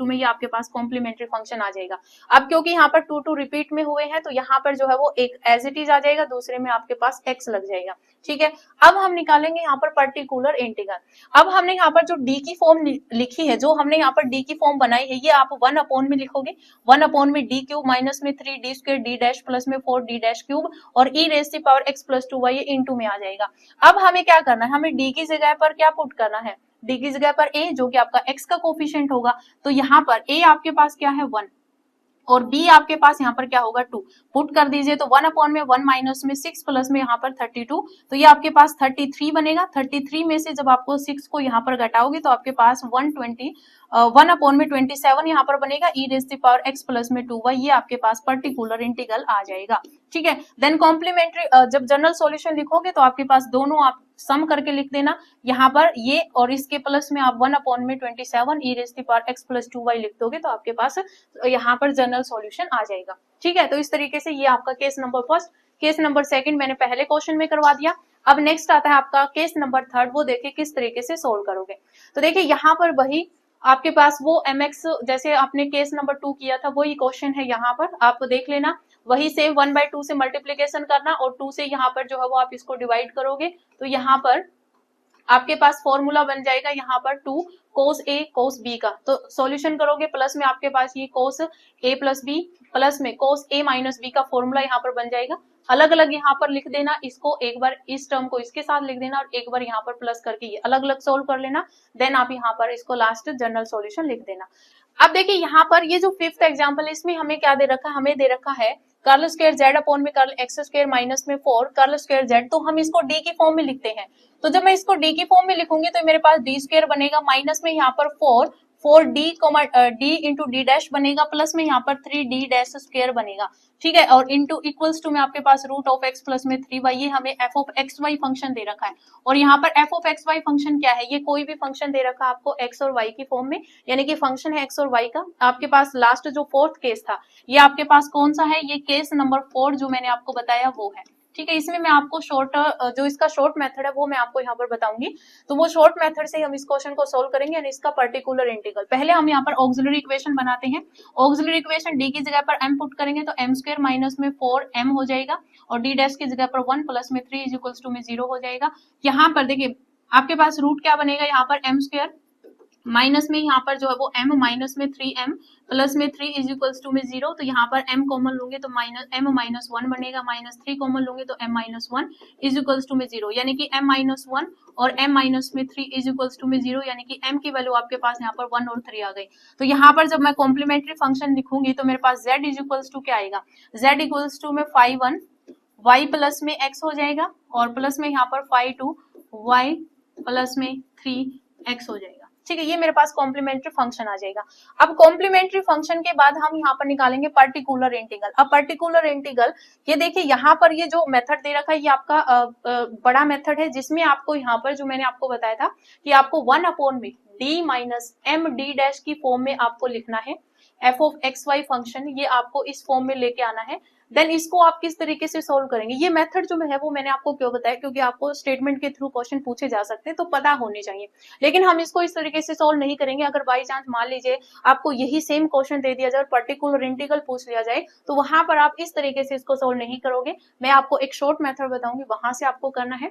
Speaker 1: = में ये आपके पास कॉम्प्लीमेंट्री फंक्शन आ जाएगा। अब क्योंकि यहाँ पर 2 रिपीट में हुए हैं तो यहाँ पर जो है वो एक एज इट इज आ जाएगा, दूसरे में आपके पास x लग जाएगा। ठीक है, अब हम निकालेंगे यहाँ पर पर्टिकुलर इंटीग्रल। अब हमने यहाँ पर जो d की फॉर्म लिखी है, जो हमने यहाँ पर d की फॉर्म बनाई है, ये आप वन अपॉन में लिखोगे, वन अपॉन में डी क्यूब माइनस में 3d square D dash plus में 4d डैश क्यूब और e raise to power x plus 2y ये इनटू में आ जाएगा। अब हमें क्या करना है, हमें d की जगह पर क्या पुट करना है, d की जगह पर a जो कि आपका x का कोफिशिएंट होगा, तो यहाँ पर a आपके पास क्या है 1 और b आपके पास यहाँ पर क्या होगा 2, पुट कर दीजिए तो 1 अपॉन में 1 माइनस में 6 प्लस में यहाँ पर 32, तो ये आपके पास 33 बनेगा। 33 में से जब आपको 6 को यहाँ पर घटाओगे तो आपके पास 1 अपॉन में 27 यहाँ पर बनेगा, e raise to power x plus में 2y ये आपके पास पर्टिकुलर इंटीग्रल आ जाएगा। ठीक है, देन कॉम्प्लीमेंट्री जब जनरल सॉल्यूशन लिखोगे तो आपके पास दोनों आप सम करके लिख देना, यहाँ पर ये और इसके प्लस में आप 1 अपॉन में 27 e raise to power x plus 2y लिख दोगे तो आपके पास यहाँ पर जनरल सॉल्यूशन आ जाएगा। ठीक है, तो इस तरीके से ये आपका case number first, case number second मैंने पहले क्वेश्चन में करवा दिया। अब नेक्स्ट आता है आपका केस नंबर थर्ड, वो देखिए किस तरीके से सोल्व करोगे। तो देखिए यहाँ पर वही आपके पास वो mx जैसे आपने केस नंबर 2 किया था वही क्वेश्चन है, यहाँ पर आप देख लेना, वही सेम 1/2 से मल्टीप्लीकेशन करना और 2 से यहाँ पर जो है वो आप इसको डिवाइड करोगे तो यहाँ पर आपके पास फॉर्मूला बन जाएगा यहाँ पर 2 cos a cos b का, तो सॉल्यूशन करोगे प्लस में आपके पास ये cos a plus b plus में cos a माइनस b का फॉर्मूला यहाँ पर बन जाएगा। अलग अलग यहाँ पर लिख देना, इसको एक बार इस टर्म को इसके साथ लिख देना और एक बार यहाँ पर प्लस करके ये अलग अलग सोल्व कर लेना, देन आप यहाँ पर इसको लास्ट जनरल सॉल्यूशन लिख देना। अब देखिए यहाँ पर ये जो फिफ्थ एग्जांपल है इसमें हमें क्या दे रखा है, हमें दे रखा है कर्ल स्क्वायर z अपॉन में कर्ल x स्क्वायर माइनस में 4 कर्ल स्क्वायर z, तो हम इसको d की फॉर्म में लिखते हैं। तो जब मैं इसको d की फॉर्म में लिखूंगी तो मेरे पास d स्क्वायर बनेगा माइनस में यहाँ पर 4d d into D dash बनेगा प्लस में यहाँ पर 3d डैश स्क्वायर बनेगा। ठीक है, और इंटू इक्वल्स टू में आपके पास रूट ऑफ x प्लस में 3y, ये हमें f of X Y function दे रखा है। और यहाँ पर f of X Y function क्या है, ये कोई भी फंक्शन दे रखा है आपको x और y की फॉर्म में, यानी कि फंक्शन है x और y का। आपके पास लास्ट जो फोर्थ केस था ये आपके पास कौन सा है, ये केस नंबर 4 जो मैंने आपको बताया वो है। ठीक है, इसमें मैं आपको जो इसका शॉर्ट मेथड है वो मैं आपको यहाँ पर बताऊंगी, तो वो शॉर्ट मेथड से हम इस क्वेश्चन को सोल्व करेंगे यानी इसका पर्टिकुलर इंटीग्रल। पहले हम यहाँ पर ऑक्सिलरी इक्वेशन बनाते हैं। ऑक्सिलरी इक्वेशन d की जगह पर m पुट करेंगे तो m स्क्वायर माइनस में 4m हो जाएगा और d डैश की जगह पर 1 प्लस में 3 इज इक्वल्स टू में 0 हो जाएगा। यहाँ पर देखिए आपके पास रूट क्या बनेगा, यहाँ पर m स्क्वायर माइनस में यहाँ पर जो है वो m माइनस में 3m प्लस में 3 इज इक्वल्स टू में 0, तो यहाँ पर m कॉमन लूंगे तो m माइनस 1 बनेगा, माइनस 3 कॉमन लूंगे तो m minus 1 is equals to में 0, यानी कि m माइनस 1 और m माइनस में 3 इज इक्वल्स टू में 0, यानी कि m की वैल्यू आपके पास यहाँ पर 1 और 3 आ गई। तो यहाँ पर जब मैं कॉम्प्लीमेंट्री फंक्शन लिखूंगी तो मेरे पास z इज इक्वल्स टू क्या आएगा, z इक्वल्स टू में 5 y प्लस में x हो जाएगा और प्लस में यहाँ पर 5 y प्लस में 3x हो जाएगा। ठीक है, ये मेरे पास कॉम्प्लीमेंट्री फंक्शन आ जाएगा। अब कॉम्प्लीमेंट्री फंक्शन के बाद हम यहाँ पर निकालेंगे पर्टिकुलर इंटीग्रल। अब पर्टिकुलर इंटीग्रल ये देखिए यहाँ पर ये जो मेथड दे रखा है ये आपका बड़ा मेथड है, जिसमें आपको यहाँ पर जो मैंने आपको बताया था कि आपको 1 अपॉन में d minus m d dash की फॉर्म में आपको लिखना है f of X Y function, ये आपको इस फॉर्म में लेके आना है। देन इसको आप किस तरीके से सोल्व करेंगे, ये मेथड जो है वो मैंने आपको क्यों बताया, क्योंकि आपको स्टेटमेंट के थ्रू क्वेश्चन पूछे जा सकते हैं तो पता होने चाहिए। लेकिन हम इसको इस तरीके से सोल्व नहीं करेंगे। अगर बाई चांस मान लीजिए आपको यही सेम क्वेश्चन दे दिया जाए और पर्टिकुलर इंटीग्रल पूछ लिया जाए तो वहां पर आप इस तरीके से इसको सोल्व नहीं करोगे। मैं आपको एक शॉर्ट मेथड बताऊंगी, वहां से आपको करना है।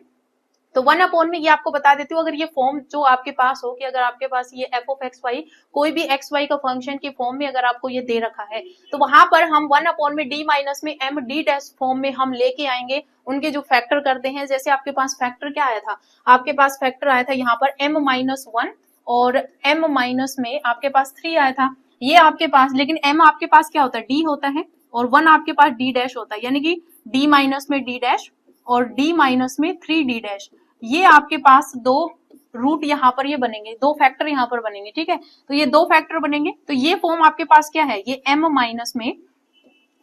Speaker 1: तो 1 अपॉन में ये आपको बता देती हूँ, अगर ये फॉर्म जो आपके पास हो कि अगर आपके पास ये f ऑफ एक्स वाई कोई भी एक्स वाई का फंक्शन की फॉर्म में अगर आपको ये दे रखा है तो वहां पर हम 1 अपॉन में d माइनस में m d डैश फॉर्म में हम लेके आएंगे, उनके जो फैक्टर करते हैं। जैसे आपके पास फैक्टर क्या आया था, आपके पास फैक्टर आया था यहाँ पर m माइनस 1 और m माइनस में आपके पास 3 आया था, ये आपके पास, लेकिन m आपके पास क्या होता है d होता है और 1 आपके पास d डैश होता है, यानी कि d माइनस में d डैश और d माइनस में 3d डैश, ये आपके पास दो रूट यहाँ पर ये बनेंगे, दो फैक्टर यहाँ पर बनेंगे। ठीक है, तो ये दो फैक्टर बनेंगे तो ये फॉर्म आपके पास क्या है, ये m माइनस में,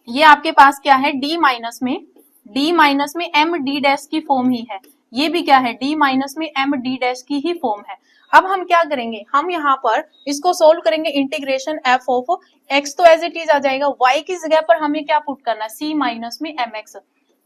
Speaker 1: ये आपके पास क्या है d माइनस में m d डैश की फॉर्म ही है, ये भी क्या है d माइनस में m d डैश की ही फॉर्म है। अब हम क्या करेंगे, हम यहाँ पर इसको सोल्व करेंगे इंटीग्रेशन f ऑफ x, तो एज इट इज आ जाएगा, y की जगह पर हमें क्या पुट करना है c माइनस में mx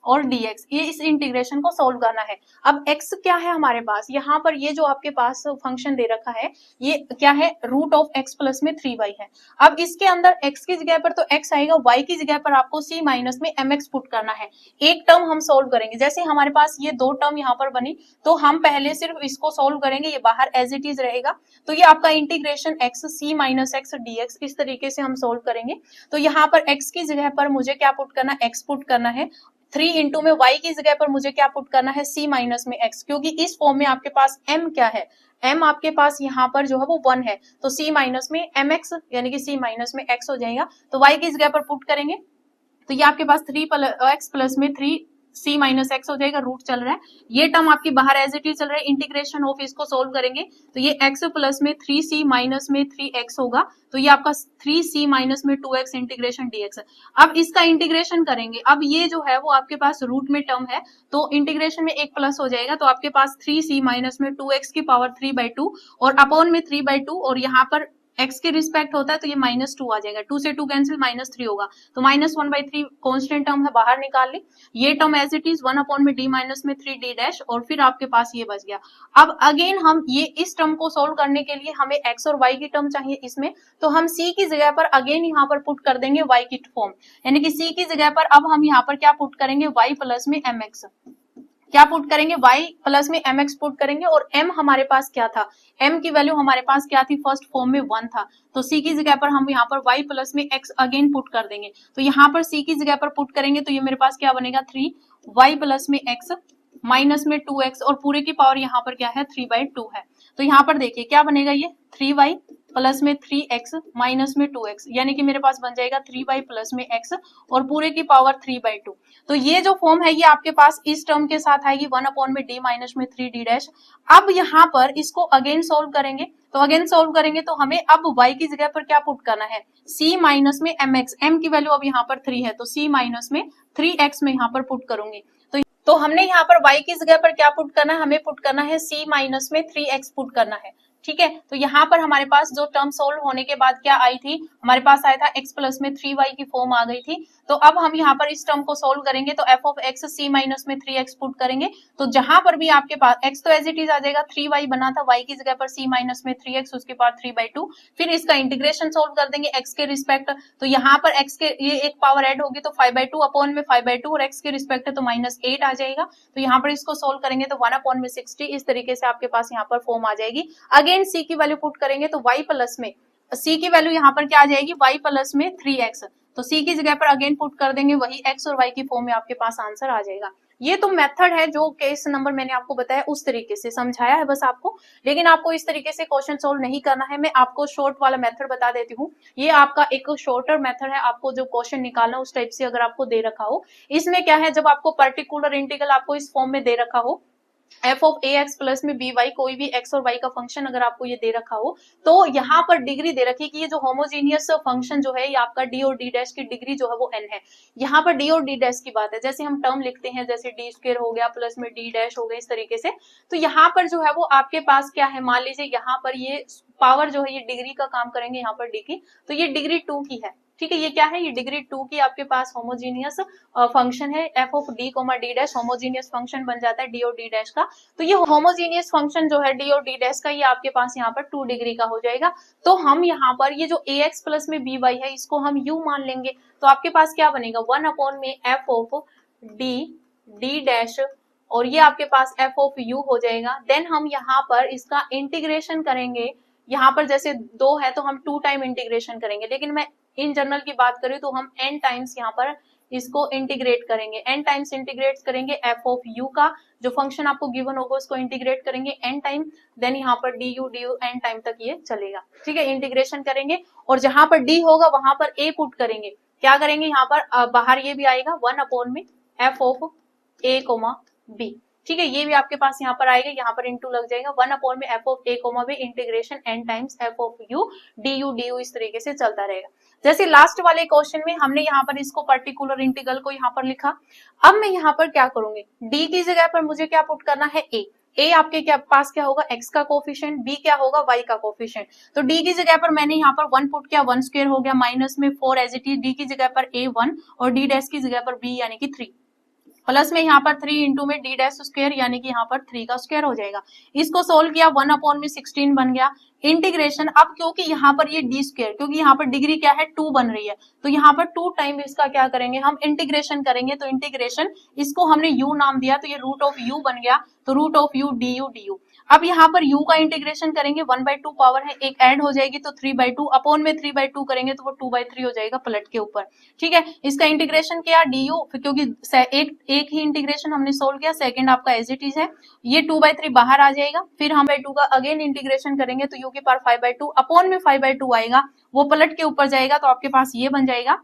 Speaker 1: और dx, ये इस इंटीग्रेशन को सोल्व करना है। अब x क्या है हमारे पास, यहाँ पर ये जो आपके पास फंक्शन दे रखा है ये क्या है, रूट ऑफ x प्लस में 3y है। अब इसके अंदर x की जगह पर तो x आएगा, y की जगह पर आपको c माइनस में mx पुट करना है। एक टर्म हम सोल्व करेंगे, जैसे हमारे पास ये दो टर्म यहाँ पर बनी तो हम पहले सिर्फ इसको सोल्व करेंगे, ये बाहर एज इट इज रहेगा। तो ये आपका integration x c minus x dx इस तरीके से हम सोल्व करेंगे। तो यहाँ पर x की जगह पर मुझे क्या पुट करना है, x पुट करना है। 3 इंटू में y की जगह पर मुझे क्या पुट करना है, c माइनस में x, क्योंकि इस फॉर्म में आपके पास m क्या है, m आपके पास यहाँ पर जो है वो 1 है, तो c माइनस में mx यानी कि c माइनस में x हो जाएगा। तो y की जगह पर पुट करेंगे तो ये आपके पास 3x प्लस में 3c माइनस एक्स हो जाएगा, रूट चल रहा है, ये टर्म आपकी बाहर एज इट इज चल रहा है। इंटीग्रेशन ऑफ इसको सोल्व करेंगे तो ये x प्लस में 3c माइनस में 3x होगा, तो ये आपका 3c माइनस में 2x इंटीग्रेशन dx है। अब इसका इंटीग्रेशन करेंगे, अब ये जो है वो आपके पास रूट में टर्म है तो इंटीग्रेशन में एक प्लस हो जाएगा, तो आपके पास 3c माइनस में 2x की पावर 3/2 और अपॉन में 3/2 और यहाँ पर x के रिस्पेक्ट होता है तो ये -2 आ जाएगा, 2 से 2 कैंसिल -3 होगा, तो -1/3 कांस्टेंट टर्म है, बाहर निकाल ली। ये term as it is 1 upon में d माइनस में 3d डैश और फिर आपके पास ये बच गया। अब अगेन हम ये इस टर्म को सोल्व करने के लिए हमें x और y की टर्म चाहिए इसमें, तो हम c की जगह पर अगेन यहाँ पर पुट कर देंगे y की फॉर्म, यानी कि c की जगह पर अब हम यहाँ पर क्या पुट करेंगे, y प्लस में mx, क्या पुट करेंगे, y प्लस में mx पुट करेंगे। और m हमारे पास क्या था, m की वैल्यू हमारे पास क्या थी, फर्स्ट फॉर्म में 1 था, तो c की जगह पर हम यहाँ पर y प्लस में x अगेन पुट कर देंगे। तो यहाँ पर c की जगह पर पुट करेंगे तो ये मेरे पास क्या बनेगा, 3y प्लस में x माइनस में 2x और पूरे की पावर यहाँ पर क्या है, 3/2 है। तो यहाँ पर देखिए क्या बनेगा, ये 3y प्लस में 3x माइनस में 2x, यानी कि मेरे पास बन जाएगा 3y प्लस में x और पूरे की पावर 3/2। तो ये जो फॉर्म है ये आपके पास इस टर्म के साथ आएगी 1 अपॉन में d माइनस में 3d डैश। अब यहाँ पर इसको अगेन सोल्व करेंगे, तो अगेन सोल्व करेंगे तो हमें अब y की जगह पर क्या पुट करना है, c माइनस में mx, m की वैल्यू अब यहाँ पर 3 है तो c माइनस में 3x में यहाँ पर पुट करूंगी। तो हमने यहाँ पर y की जगह पर क्या पुट करना है, हमें पुट करना है c माइनस में 3x पुट करना है, ठीक है। तो यहाँ पर हमारे पास जो टर्म सोल्व होने के बाद क्या आई थी, हमारे पास आया था x प्लस में 3y की फॉर्म आ गई थी। तो अब हम यहाँ पर इस टर्म को सोल्व करेंगे तो f of x c minus में 3x पुट करेंगे, तो जहां पर भी आपके पास x तो एज इट इज आ जाएगा, 3y बना था, y की जगह पर c माइनस में 3x उसके पावर 3/2, फिर इसका इंटीग्रेशन सोल्व कर देंगे x के रिस्पेक्ट, तो यहाँ पर x के ये एक पावर ऐड होगी तो 5/2 अपॉन में 5/2 और x के रिस्पेक्ट है तो -8 आ जाएगा। तो यहाँ पर इसको सोल्व करेंगे तो 1 अपॉन में 60, इस तरीके से आपके पास यहाँ पर फॉर्म आ जाएगी। अगेन c की वैल्यू पुट करेंगे तो y प्लस में c की वैल्यू यहाँ पर क्या आ जाएगी, y प्लस में 3x, तो c की जगह पर अगेन पुट कर देंगे, वही x और y की फॉर्म में आपके पास आंसर आ जाएगा। ये तो मेथड है जो केस नंबर मैंने आपको बताया उस तरीके से समझाया है बस आपको, लेकिन आपको इस तरीके से क्वेश्चन सोल्व नहीं करना है। मैं आपको शॉर्ट वाला मेथड बता देती हूँ, ये आपका एक शॉर्टर मेथड है, आपको जो क्वेश्चन निकालना उस टाइप से अगर आपको दे रखा हो। इसमें क्या है, जब आपको पर्टिकुलर इंटीग्रल आपको इस फॉर्म में दे रखा हो, f ऑफ ax प्लस में by, कोई भी x और y का फंक्शन अगर आपको ये दे रखा हो, तो यहाँ पर डिग्री दे रखी है कि ये जो होमोजीनियस फंक्शन जो है ये आपका d और d डैश की डिग्री जो है वो n है। यहाँ पर d और d डैश की बात है, जैसे हम टर्म लिखते हैं जैसे d स्क्वायर हो गया प्लस में d डैश हो गया इस तरीके से, तो यहाँ पर जो है वो आपके पास क्या है, मान लीजिए यहाँ पर ये पावर जो है ये डिग्री का काम करेंगे यहाँ पर d की, तो ये डिग्री 2 की है, ठीक है। ये क्या है, ये डिग्री 2 की आपके पास होमोजीनियस फंक्शन है, f of d comma d dash homogeneous function बन जाता है d और d डैश का। तो ये होमोजीनियस फंक्शन जो है d और d डैश का ये आपके पास यहाँ पर 2 डिग्री का हो जाएगा। तो हम यहाँ पर ये जो ax प्लस में by है इसको हम u मान लेंगे, तो आपके पास क्या बनेगा, 1 अपॉन में f ऑफ d डैश और ये आपके पास f ऑफ u हो जाएगा। देन हम यहाँ पर इसका इंटीग्रेशन करेंगे, यहाँ पर जैसे 2 है तो हम 2 टाइम इंटीग्रेशन करेंगे, लेकिन मैं इन जनरल की बात करें तो हम n टाइम्स यहाँ पर इसको इंटीग्रेट करेंगे, n टाइम्स इंटीग्रेट करेंगे f ऑफ u का जो फंक्शन आपको गिवन होगा उसको इंटीग्रेट करेंगे n टाइम, देन यहाँ पर du n टाइम तक ये चलेगा, ठीक है। इंटीग्रेशन करेंगे और जहां पर d होगा वहां पर a पुट करेंगे, क्या करेंगे यहाँ पर बाहर ये भी आएगा 1 अपॉन में f of a comma b, ठीक है। ये भी आपके पास यहाँ पर आएगा, यहाँ पर इंटू लग जाएगा 1 अपॉन में f of a comma b integration n times f of u du इस तरीके से चलता रहेगा। जैसे लास्ट वाले क्वेश्चन में हमने यहाँ पर इसको पर्टिकुलर इंटीग्रल को यहाँ पर लिखा। अब मैं यहाँ पर क्या करूंगी, d की जगह पर मुझे क्या पुट करना है, a आपके क्या पास क्या होगा, x का कोफिशिएंट, b क्या होगा, y का कोफिशिएंट। तो d की जगह पर मैंने यहाँ पर 1 पुट किया, 1 स्क्वायर हो गया माइनस में 4 एज इट इज, d की जगह पर a 1 और d डैश की जगह पर b यानी कि 3, प्लस में यहाँ पर 3 इंटू में डी डैश स्क्वायर यानी कि यहाँ पर 3 का स्क्वायर हो जाएगा। इसको सोल्व किया 1/16 बन गया। इंटीग्रेशन अब क्योंकि यहाँ पर ये डी स्क्वायर, क्योंकि यहाँ पर डिग्री क्या है 2 बन रही है, तो यहाँ पर 2 टाइम इसका क्या करेंगे हम इंटीग्रेशन करेंगे। तो इंटीग्रेशन इसको हमने u नाम दिया तो ये रूट ऑफ u बन गया, तो रूट ऑफ u du। अब यहाँ पर u का इंटीग्रेशन करेंगे 1/2 पावर है, एक ऐड हो जाएगी तो 3/2 अपॉन में 3/2 करेंगे तो वो 2/3 हो जाएगा पलट के ऊपर। ठीक है, इसका इंटीग्रेशन किया du, क्योंकि एक ही इंटीग्रेशन हमने सोल्व किया, सेकंड आपका एज इट इज है, ये 2/3 बाहर आ जाएगा। फिर हम 2 का अगेन इंटीग्रेशन करेंगे तो u की पावर 5/2 अपॉन में 5/2 आएगा, वो पलट के ऊपर जाएगा तो आपके पास ये बन जाएगा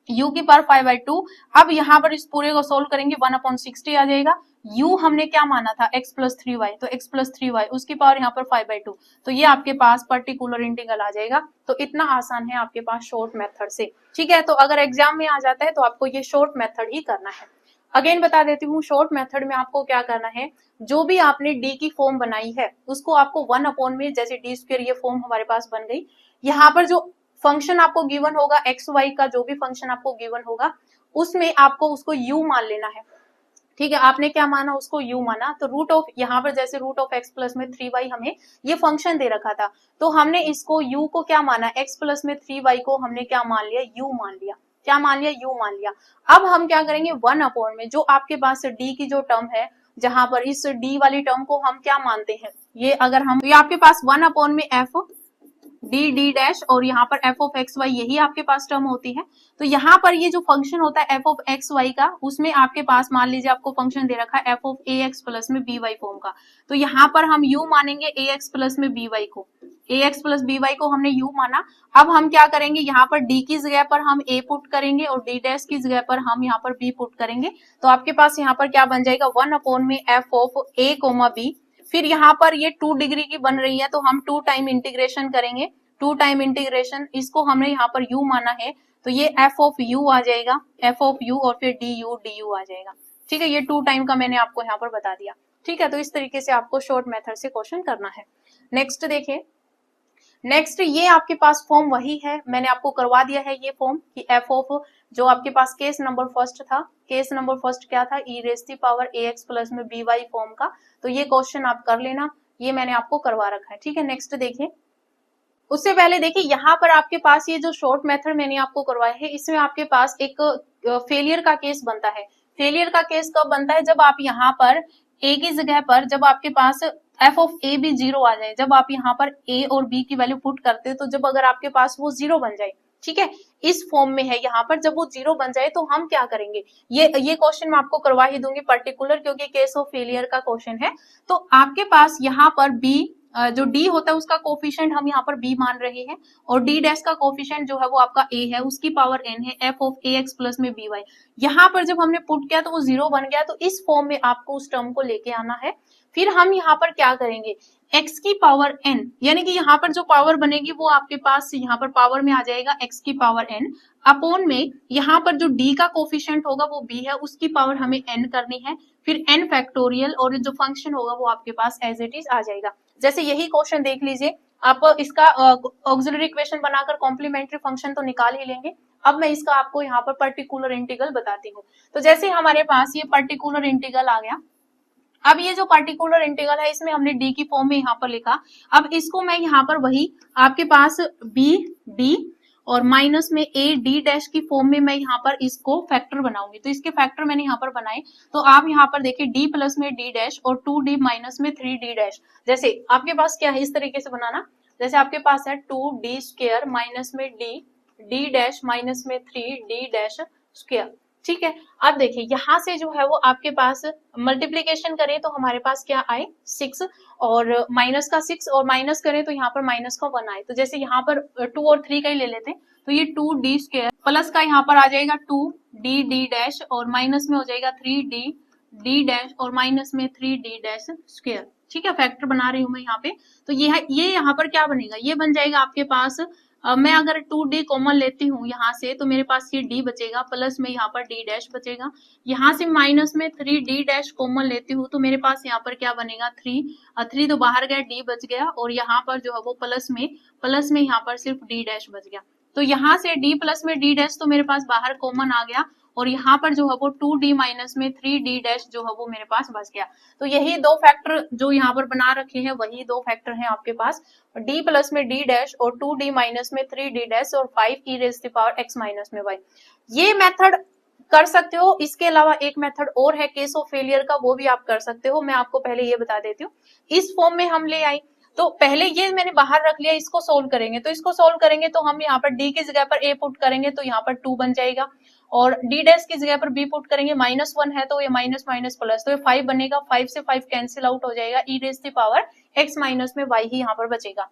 Speaker 1: u की पावर 5/2। अब यहाँ पर इस पूरे को सोल्व करेंगे 1/60 आ जाएगा। u हमने क्या माना था x + 3y, तो x + 3y उसकी पावर यहाँ पर 5/2, तो ये आपके पास पर्टिकुलर इंटीग्रल आ जाएगा। तो इतना आसान है आपके पास शॉर्ट मेथड से। ठीक है, तो अगर एग्जाम में आ जाता है तो आपको ये शॉर्ट मेथड ही करना है। अगेन बता देती हूँ, शॉर्ट मेथड में आपको क्या करना है, जो भी आपने डी की फॉर्म बनाई है उसको आपको 1 में, जैसे डी स्क्वायर ये फॉर्म हमारे पास बन गई, यहाँ पर जो फंक्शन आपको गिवन होगा एक्स वाई का, जो भी फंक्शन आपको गिवन होगा उसमें आपको उसको u मान लेना है। ठीक है, आपने क्या माना, उसको u माना, तो रूट ऑफ यहाँ पर जैसे रूट ऑफ x प्लस में 3y हमें ये फंक्शन दे रखा था, तो हमने इसको u को क्या माना, x प्लस में 3y को हमने क्या मान लिया, u मान लिया। क्या मान लिया, u मान लिया। अब हम क्या करेंगे 1 में जो आपके पास d की जो टर्म है, जहां पर इस d वाली टर्म को हम क्या मानते हैं, ये अगर हम, तो ये आपके पास 1 में f डी डैश और यहाँ पर एफ ऑफ एक्स वाई, यही आपके पास टर्म होती है। तो यहाँ पर ये जो फंक्शन होता है एफ ऑफ एक्स वाई का, उसमें आपके पास मान लीजिए आपको फंक्शन दे रखा है F of A X plus में बी वाई फॉर्म का, तो यहाँ पर हम u मानेंगे ए एक्स प्लस में बी वाई को, ए एक्स प्लस बी वाई को हमने u माना। अब हम क्या करेंगे, यहाँ पर d की जगह पर हम a पुट करेंगे और d डैश की जगह पर हम यहाँ पर b पुट करेंगे, तो आपके पास यहाँ पर क्या बन जाएगा 1 में एफ ऑफ a, b। फिर यहाँ पर ये 2 डिग्री की बन रही है तो हम 2 टाइम इंटीग्रेशन करेंगे, 2 टाइम इंटीग्रेशन, इसको हमने यहाँ पर u माना है तो ये f ऑफ u आ जाएगा, f ऑफ u और फिर du आ जाएगा। ठीक है, ये 2 टाइम का मैंने आपको यहाँ पर बता दिया। ठीक है, तो इस तरीके से आपको शॉर्ट मेथड से क्वेश्चन करना है। नेक्स्ट देखिए, नेक्स्ट ये आपके पास फॉर्म वही है, मैंने आपको करवा दिया है ये फॉर्म कि f ऑफ, जो आपके पास केस नंबर फर्स्ट था, केस नंबर फर्स्ट क्या था, e raise the power ax plus में by फॉर्म का, तो ये क्वेश्चन आप कर लेना, ये मैंने आपको करवा रखा है। ठीक है, नेक्स्ट देखिए, उससे पहले देखिए यहाँ पर आपके पास ये जो शॉर्ट मेथड मैंने आपको करवाया है, इसमें आपके पास एक फेलियर का केस बनता है। फेलियर का केस कब बनता है, जब आप यहाँ पर a की जगह पर, जब आपके पास f ऑफ a भी 0 आ जाए, जब आप यहाँ पर a और b की वैल्यू पुट करते हैं तो जब अगर आपके पास वो 0 बन जाए, ठीक है, इस फॉर्म में है यहाँ पर, जब वो 0 बन जाए तो हम क्या करेंगे, ये क्वेश्चन मैं आपको करवा ही दूंगी पर्टिकुलर, क्योंकि केस ऑफ फेलियर का क्वेश्चन है। तो आपके पास यहाँ पर b जो d होता है उसका कोफिशिएंट हम यहाँ पर b मान रहे हैं, और d डैश का कोफिशिएंट जो है वो आपका a है, उसकी पावर n है, f ऑफ ax प्लस में by। यहाँ पर जब हमने पुट किया तो वो 0 बन गया, तो इस फॉर्म में आपको उस टर्म को लेके आना है। फिर हम यहाँ पर क्या करेंगे, x की पावर n, यानी कि यहाँ पर जो पावर बनेगी वो आपके पास यहाँ पर पावर में आ जाएगा x की पावर n, अपॉन में यहाँ पर जो d का कोफिशिएंट होगा वो b है, उसकी पावर हमें n करनी है, फिर n फैक्टोरियल, और जो फंक्शन होगा वो आपके पास एज इट इज आ जाएगा। जैसे यही क्वेश्चन देख लीजिए, आप इसका ऑक्सिलरी इक्वेशन बनाकर कॉम्प्लीमेंट्री फंक्शन तो निकाल ही लेंगे। अब मैं इसका आपको यहाँ पर पर्टिकुलर इंटीग्रल बताती हूँ। तो जैसे हमारे पास ये पर्टिकुलर इंटीग्रल आ गया, अब ये जो पर्टिकुलर इंटीग्रल है इसमें हमने डी की फॉर्म में यहाँ पर लिखा, अब इसको मैं यहाँ पर वही आपके पास बी डी और माइनस में ए डी डैश की फॉर्म में मैं यहाँ पर इसको फैक्टर बनाऊंगी, तो इसके फैक्टर मैंने यहाँ पर बनाए। तो आप यहाँ पर देखिए डी प्लस में डी डैश और 2d माइनस में 3d डैश, जैसे आपके पास क्या है इस तरीके से बनाना, जैसे आपके पास है 2d स्क्वायर माइनस में डी डैश माइनस में 3d डैश स्क्वायर। ठीक है, अब देखिए यहाँ से जो है वो आपके पास मल्टीप्लीकेशन करें तो हमारे पास क्या आए 6, और माइनस का 6 और माइनस करें तो यहाँ पर माइनस का 1 आए। तो जैसे यहाँ पर 2 और 3 का ही ले लेते हैं, तो ये 2d स्क्वायर प्लस का यहाँ पर आ जाएगा 2d डैश और माइनस में हो जाएगा 3d डैश और माइनस में 3d डैश स्क्वायर। ठीक है, फैक्टर बना रही हूँ मैं यहाँ पे। तो ये यहाँ पर क्या बनेगा, ये बन जाएगा आपके पास, मैं अगर 2d कॉमन लेती हूँ यहाँ से तो मेरे पास ये d बचेगा, प्लस में यहाँ पर d डैश बचेगा, यहाँ से माइनस में 3d डैश कॉमन लेती हूँ तो मेरे पास यहाँ पर क्या बनेगा 3 तो बाहर गया, d बच गया, और यहाँ पर जो है वो प्लस में यहाँ पर सिर्फ d डैश बच गया। तो यहाँ से d प्लस में d डैश तो मेरे पास बाहर कॉमन आ गया, और यहाँ पर जो है वो 2d माइनस में 3d डैश जो है वो मेरे पास बच गया। तो यही दो फैक्टर जो यहाँ पर बना रखे हैं वही दो फैक्टर हैं आपके पास, d प्लस में d डैश और 2d माइनस में 3d डैश और 5e raise to power x minus में y। ये मेथड कर सकते हो। इसके अलावा एक मेथड और है केस ऑफ फेलियर का, वो भी आप कर सकते हो। मैं आपको पहले ये बता देती हूँ। इस फॉर्म में हम ले आई तो पहले ये मैंने बाहर रख लिया, इसको सोल्व करेंगे। तो इसको सोल्व करेंगे तो हम यहाँ पर d की जगह पर a पुट करेंगे तो यहाँ पर 2 बन जाएगा, और d डैश की जगह पर b पुट करेंगे, -1 है तो ये माइनस माइनस प्लस, तो ये 5 बनेगा, 5 से 5 कैंसिल आउट हो जाएगा, e raise to power x minus में y ही यहाँ पर बचेगा।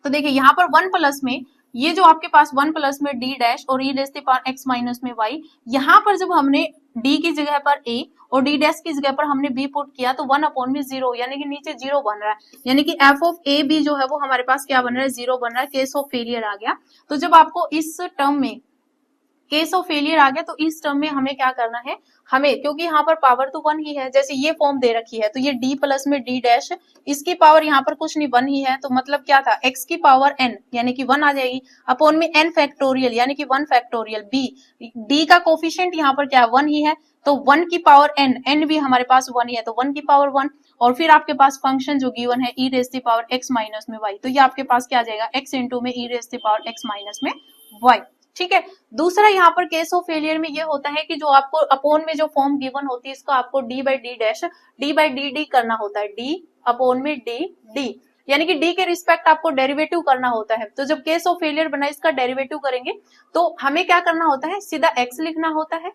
Speaker 1: तो देखिए यहाँ पर 1 प्लस में ये जो आपके पास 1 प्लस में d डैश और e raise to power x minus में y, यहाँ पर जब हमने d की जगह पर a और d डैश की जगह पर हमने b पुट किया तो 1 अपॉन में 0, यानी कि नीचे 0 बन रहा है, यानी कि f ऑफ a b जो है वो हमारे पास क्या बन रहा है, 0 बन रहा है। केस ऑफ फेलियर आ गया। तो जब आपको इस टर्म में केस ऑफ फेलियर आ गया तो इस टर्म में हमें क्या करना है, हमें क्योंकि यहाँ पर पावर तो 1 ही है, जैसे ये फॉर्म दे रखी है तो ये d प्लस में d डैश, इसकी पावर यहाँ पर कुछ नहीं 1 ही है, तो मतलब क्या था x की पावर n यानी कि 1 आ जाएगी, अपॉन में n फैक्टोरियल यानी कि 1 फैक्टोरियल b, d का कोफिशिएंट यहाँ पर क्या 1 ही है तो 1 की पावर n भी हमारे पास 1 ही है तो 1 की पावर 1, और फिर आपके पास फंक्शन जो गिवन है e raise to power x minus में y, तो ये आपके पास क्या आ जाएगा x इंटू में e raise to power x minus में y। ठीक है। दूसरा यहाँ पर केस ऑफ फेलियर में ये होता है कि जो आपको अपॉन में जो फॉर्म गिवन होती है इसको आपको d by D dash d by D D करना होता है, d अपॉन में d d, यानी कि d के रिस्पेक्ट आपको डेरिवेटिव करना होता है। तो जब केस ऑफ फेलियर बना इसका डेरिवेटिव करेंगे तो हमें क्या करना होता है, सीधा x लिखना होता है।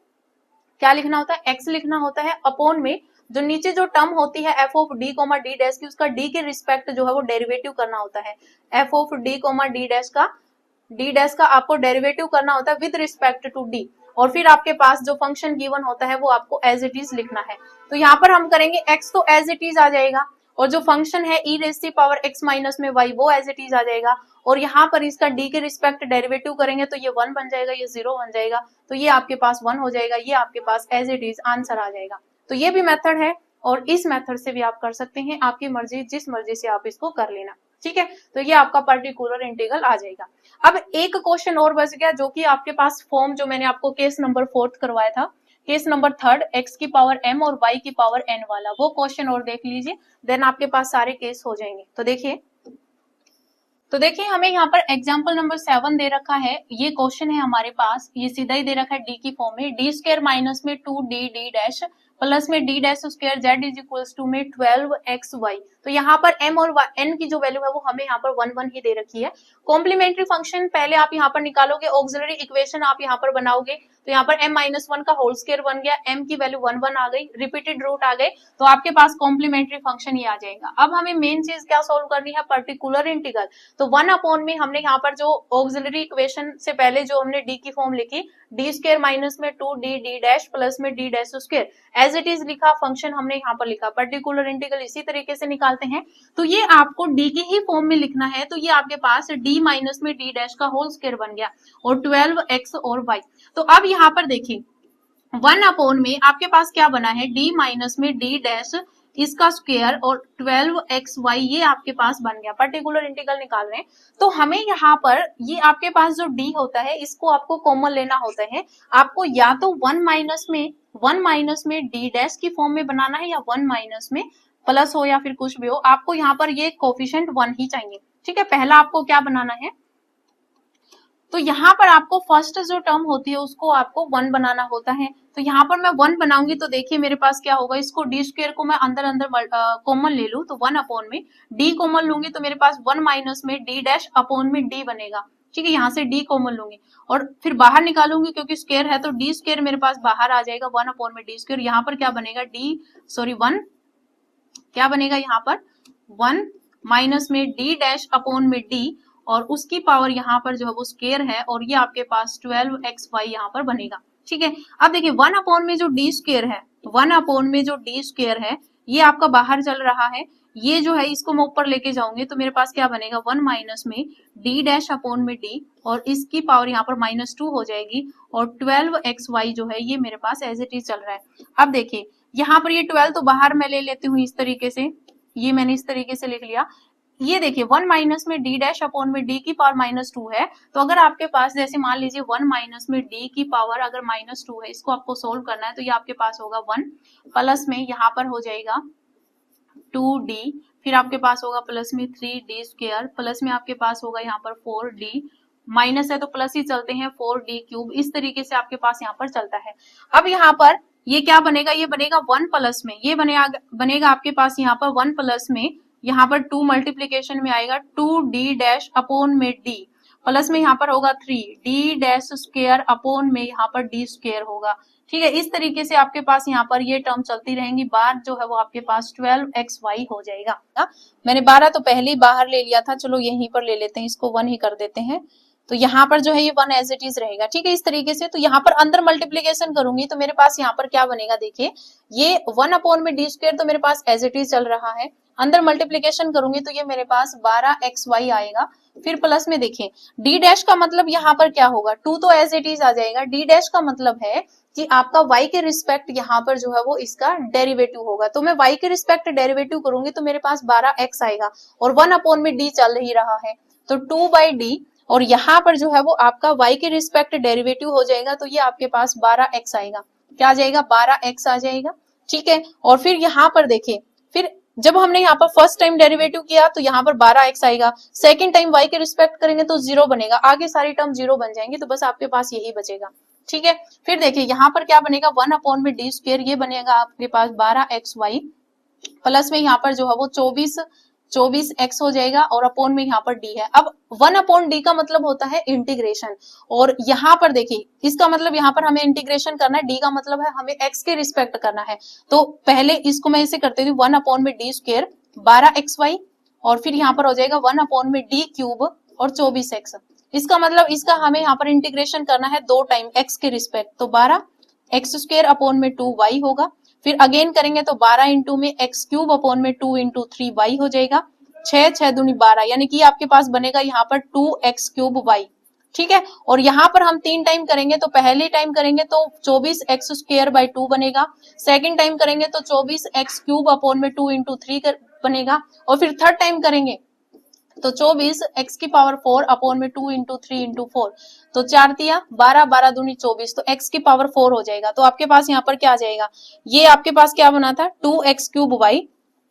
Speaker 1: क्या लिखना होता है, x लिखना होता है, अपॉन में जो नीचे जो टर्म होती है f of d comma d dash की, उसका d के रिस्पेक्ट जो है वो डेरिवेटिव करना होता है। f of d comma d dash का आपको डेरिवेटिव करना होता है विद रिस्पेक्ट टू d, और फिर आपके पास जो फंक्शन गिवन होता है वो आपको एज इट इज लिखना है। तो यहाँ पर हम करेंगे x तो एज इट इज आ जाएगा, और जो फंक्शन है e raise to power x minus में y वो एज इट इज आ जाएगा, और यहाँ पर इसका d के रिस्पेक्ट डेरिवेटिव करेंगे तो ये 1 बन जाएगा, ये 0 बन जाएगा, तो ये आपके पास 1 हो जाएगा, ये आपके पास एज इट इज आंसर आ जाएगा। तो ये भी मेथड है और इस मेथड से भी आप कर सकते हैं, आपकी मर्जी, जिस मर्जी से आप इसको कर लेना। ठीक है, तो ये आपका पर्टिकुलर इंटीग्रल आ जाएगा। अब एक क्वेश्चन और बच गया जो कि आपके पास फॉर्म जो मैंने आपको केस नंबर 4 करवाया था, केस नंबर 3 x की पावर m और y की पावर n वाला, वो क्वेश्चन और देख लीजिए, देन आपके पास सारे केस हो जाएंगे। तो देखिए हमें यहाँ पर एग्जाम्पल नंबर 7 दे रखा है, ये क्वेश्चन है हमारे पास, ये सीधा ही दे रखा है d की फॉर्म में, d स्क्वायर माइनस में 2d d डैश प्लस में d dash square z is equals to में 12xy। तो यहाँ पर m और n की जो वैल्यू है वो हमें यहाँ पर 1 1 ही दे रखी है। कॉम्प्लीमेंट्री फंक्शन पहले आप यहाँ पर निकालोगे, ऑक्सिलरी इक्वेशन आप यहाँ पर बनाओगे, तो यहाँ पर m-1 का होल स्क्वायर बन गया, m की वैल्यू 1 1 आ गई, रिपीटेड रूट आ गए, तो आपके पास कॉम्प्लीमेंट्री फंक्शन ही आ जाएगा। अब हमें मेन चीज क्या सोल्व करनी है, पर्टिकुलर इंटीग्रल। तो 1 अपॉन में हमने यहाँ पर जो ऑक्सिलरी इक्वेशन से पहले जो हमने d की फॉर्म लिखी, d स्क्वायर माइनस में 2d d डैश प्लस में d dash square, as it is लिखा, फंक्शन हमने यहाँ पर लिखा, पर्टिकुलर इंटीग्रल इसी तरीके से निकालते हैं। तो ये आपको d की ही फॉर्म में लिखना है, तो ये आपके पास d माइनस में d डैश का होल स्क्वायर बन गया और 12x और y। तो अब यहाँ पर देखिए 1 अपॉन में आपके पास क्या बना है, d माइनस में d डैश इसका स्क्वायर और 12xy, ये आपके पास बन गया। पर्टिकुलर इंटीग्रल निकाल रहे हैं तो हमें यहाँ पर ये आपके पास जो d होता है इसको आपको कॉमन लेना होता है। आपको या तो 1 माइनस में d डैश की फॉर्म में बनाना है, या 1 माइनस में प्लस हो या फिर कुछ भी हो, आपको यहाँ पर ये कोफिशिएंट 1 ही चाहिए। ठीक है, पहला आपको क्या बनाना है, तो यहाँ पर आपको फर्स्ट जो टर्म होती है उसको आपको 1 बनाना होता है। तो यहाँ पर मैं 1 बनाऊंगी तो देखिए मेरे पास क्या होगा, इसको d स्क्वायर को मैं अंदर कॉमन ले लूं तो 1 अपॉन में d कॉमन लूंगी तो मेरे पास 1 माइनस में d डैश अपॉन में d बनेगा। ठीक है, यहाँ से d कॉमन लूंगी और फिर बाहर निकालूंगी क्योंकि स्क्वायर है, तो d स्क्वायर मेरे पास बाहर आ जाएगा, 1 अपॉन में d स्क्वायर, यहाँ पर क्या बनेगा 1 क्या बनेगा, यहाँ पर 1 माइनस में d डैश अपॉन में d और उसकी पावर यहाँ पर जो है वो स्क्वायर है, और ये आपके पास 12xy यहाँ पर बनेगा। ठीक है, अब देखिए 1 अपॉन में जो d स्क्वायर है, 1 अपॉन में जो d स्क्वायर है ये आपका बाहर चल रहा है, ये जो है इसको मैं ऊपर लेके जाऊंगी तो मेरे पास क्या बनेगा 1 माइनस में d डैश अपॉन में d और इसकी पावर यहाँ पर -2 हो जाएगी, और 12xy जो है ये मेरे पास एज इट इज चल रहा है। अब देखिए यहाँ पर ये 12 तो बाहर मैं ले लेती हूँ इस तरीके से, ये मैंने इस तरीके से लिख लिया, ये देखिए 1 माइनस में डी डैश अपॉन में डी की पावर -2 है, तो अगर आपके पास जैसे मान लीजिए 1 माइनस में डी की पावर अगर -2 है, इसको आपको सोल्व करना है, तो ये आपके पास होगा 1 प्लस में यहाँ पर हो जाएगा 2d, फिर आपके पास होगा प्लस में 3d स्क्वायर, प्लस में आपके पास होगा यहाँ पर 4d, माइनस है तो प्लस ही चलते हैं 4d क्यूब, इस तरीके से आपके पास यहाँ पर चलता है। अब यहाँ पर ये क्या बनेगा, ये बनेगा 1 प्लस में, ये बनेगा आपके पास यहाँ पर 1 प्लस में, यहाँ पर 2 मल्टीप्लीकेशन में आएगा 2d डैश अपॉन में d, प्लस में यहाँ पर होगा 3d डैश स्क्वायर अपॉन में यहाँ पर d स्क्वायर होगा। ठीक है, इस तरीके से आपके पास यहाँ पर ये टर्म चलती रहेंगी, बार जो है वो आपके पास 12xy हो जाएगा। मैंने 12 तो पहले ही बाहर ले लिया था, चलो यहीं पर ले लेते हैं, इसको 1 ही कर देते हैं, तो यहाँ पर जो है ये 1 एज इट इज रहेगा। ठीक है, इस तरीके से। तो यहाँ पर अंदर मल्टीप्लीकेशन करूंगी तो मेरे पास यहाँ पर क्या बनेगा, देखिए ये 1 अपॉन में डी स्क्वायर तो मेरे पास एज इट इज चल रहा है, अंदर मल्टीप्लीकेशन करूंगी तो ये मेरे पास 12xy आएगा, फिर प्लस में देखिए डी डैश का मतलब यहाँ पर क्या होगा, 2 तो एज इट इज आ जाएगा, डी डैश का मतलब है कि आपका y के रिस्पेक्ट यहाँ पर जो है वो इसका डेरिवेटिव होगा, तो मैं y के रिस्पेक्ट डेरिवेटिव करूंगी तो मेरे पास 12x आएगा, और 1 अपॉन में d चल ही रहा है तो 2/d, और यहाँ पर जो है वो आपका y के रिस्पेक्ट डेरिवेटिव हो जाएगा, तो ये आपके पास 12x आएगा, क्या आ जाएगा 12x आ जाएगा। ठीक है, और फिर यहाँ पर देखिए, फिर जब हमने यहाँ पर फर्स्ट टाइम डेरिवेटिव किया तो यहाँ पर 12x आएगा, सेकंड टाइम y के रिस्पेक्ट करेंगे तो 0 बनेगा, आगे सारी टर्म 0 बन जाएंगे, तो बस आपके पास यही बचेगा। ठीक है, फिर देखिए यहाँ पर क्या बनेगा 1 अपॉन में डी स्क्वायर, ये बनेगा आपके पास 12xy, प्लस में यहाँ पर जो है वो 24x हो जाएगा, और अपॉन में यहाँ पर d है। अब 1 अपॉन d का मतलब होता है इंटीग्रेशन, और यहाँ पर देखिए इसका मतलब यहाँ पर हमें इंटीग्रेशन करना है, d का मतलब है हमें x के रिस्पेक्ट करना है, तो पहले इसको मैं इसे करते हूँ 1 अपॉन में डी स्क्वायर 12xy, और फिर यहाँ पर हो जाएगा 1 अपॉन में d क्यूब और 24x, इसका मतलब इसका हमें यहाँ पर इंटीग्रेशन करना है 2 टाइम x के रिस्पेक्ट, तो 12x स्क्वायर अपॉन में 2y होगा, फिर अगेन करेंगे तो 12 इंटू में x क्यूब अपॉन में 2 इंटू 3y हो जाएगा, 6 6 दूनी 12, यानी कि आपके पास बनेगा यहाँ पर 2x क्यूब y। ठीक है, और यहाँ पर हम 3 टाइम करेंगे, तो पहले टाइम करेंगे तो 24x स्क्वायर बाई 2 बनेगा, सेकंड टाइम करेंगे तो 24x क्यूब अपॉन में 2 इंटू 3 बनेगा, और फिर थर्ड टाइम करेंगे तो 24x की पावर 4 अपॉन में 2 इंटू 3 इंटू 4, तो 4 तिया 12, 12 दूनी 24, तो x की पावर 4 हो जाएगा, तो आपके पास यहाँ पर क्या आ जाएगा, ये आपके पास क्या बना था 2x cube y,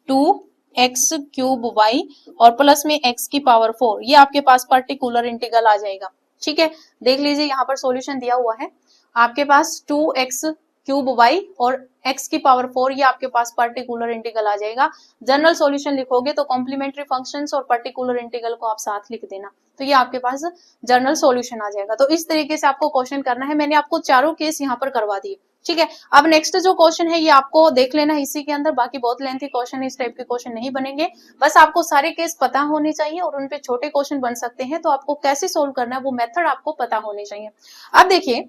Speaker 1: 2x cube y और प्लस में x की पावर 4, ये आपके पास पर्टिकुलर इंटीग्रल आ जाएगा। ठीक है, देख लीजिए यहाँ पर सॉल्यूशन दिया हुआ है, आपके पास 2x क्यूब y और x की पावर 4, ये आपके पास पर्टिकुलर इंटीग्रल आ जाएगा। जनरल सॉल्यूशन लिखोगे तो कॉम्प्लीमेंट्री फंक्शंस और पर्टिकुलर इंटीग्रल को आप साथ लिख देना, तो ये आपके पास जनरल सॉल्यूशन आ जाएगा। तो इस तरीके से आपको क्वेश्चन करना है, मैंने आपको चारों केस यहाँ पर करवा दिए। ठीक है, अब नेक्स्ट जो क्वेश्चन है ये आपको देख लेना है इसी के अंदर, बाकी बहुत लेंथी क्वेश्चन है, इस टाइप के क्वेश्चन नहीं बनेंगे, बस आपको सारे केस पता होने चाहिए और उनपे छोटे क्वेश्चन बन सकते हैं, तो आपको कैसे सोल्व करना है वो मेथड आपको पता होने चाहिए। अब देखिए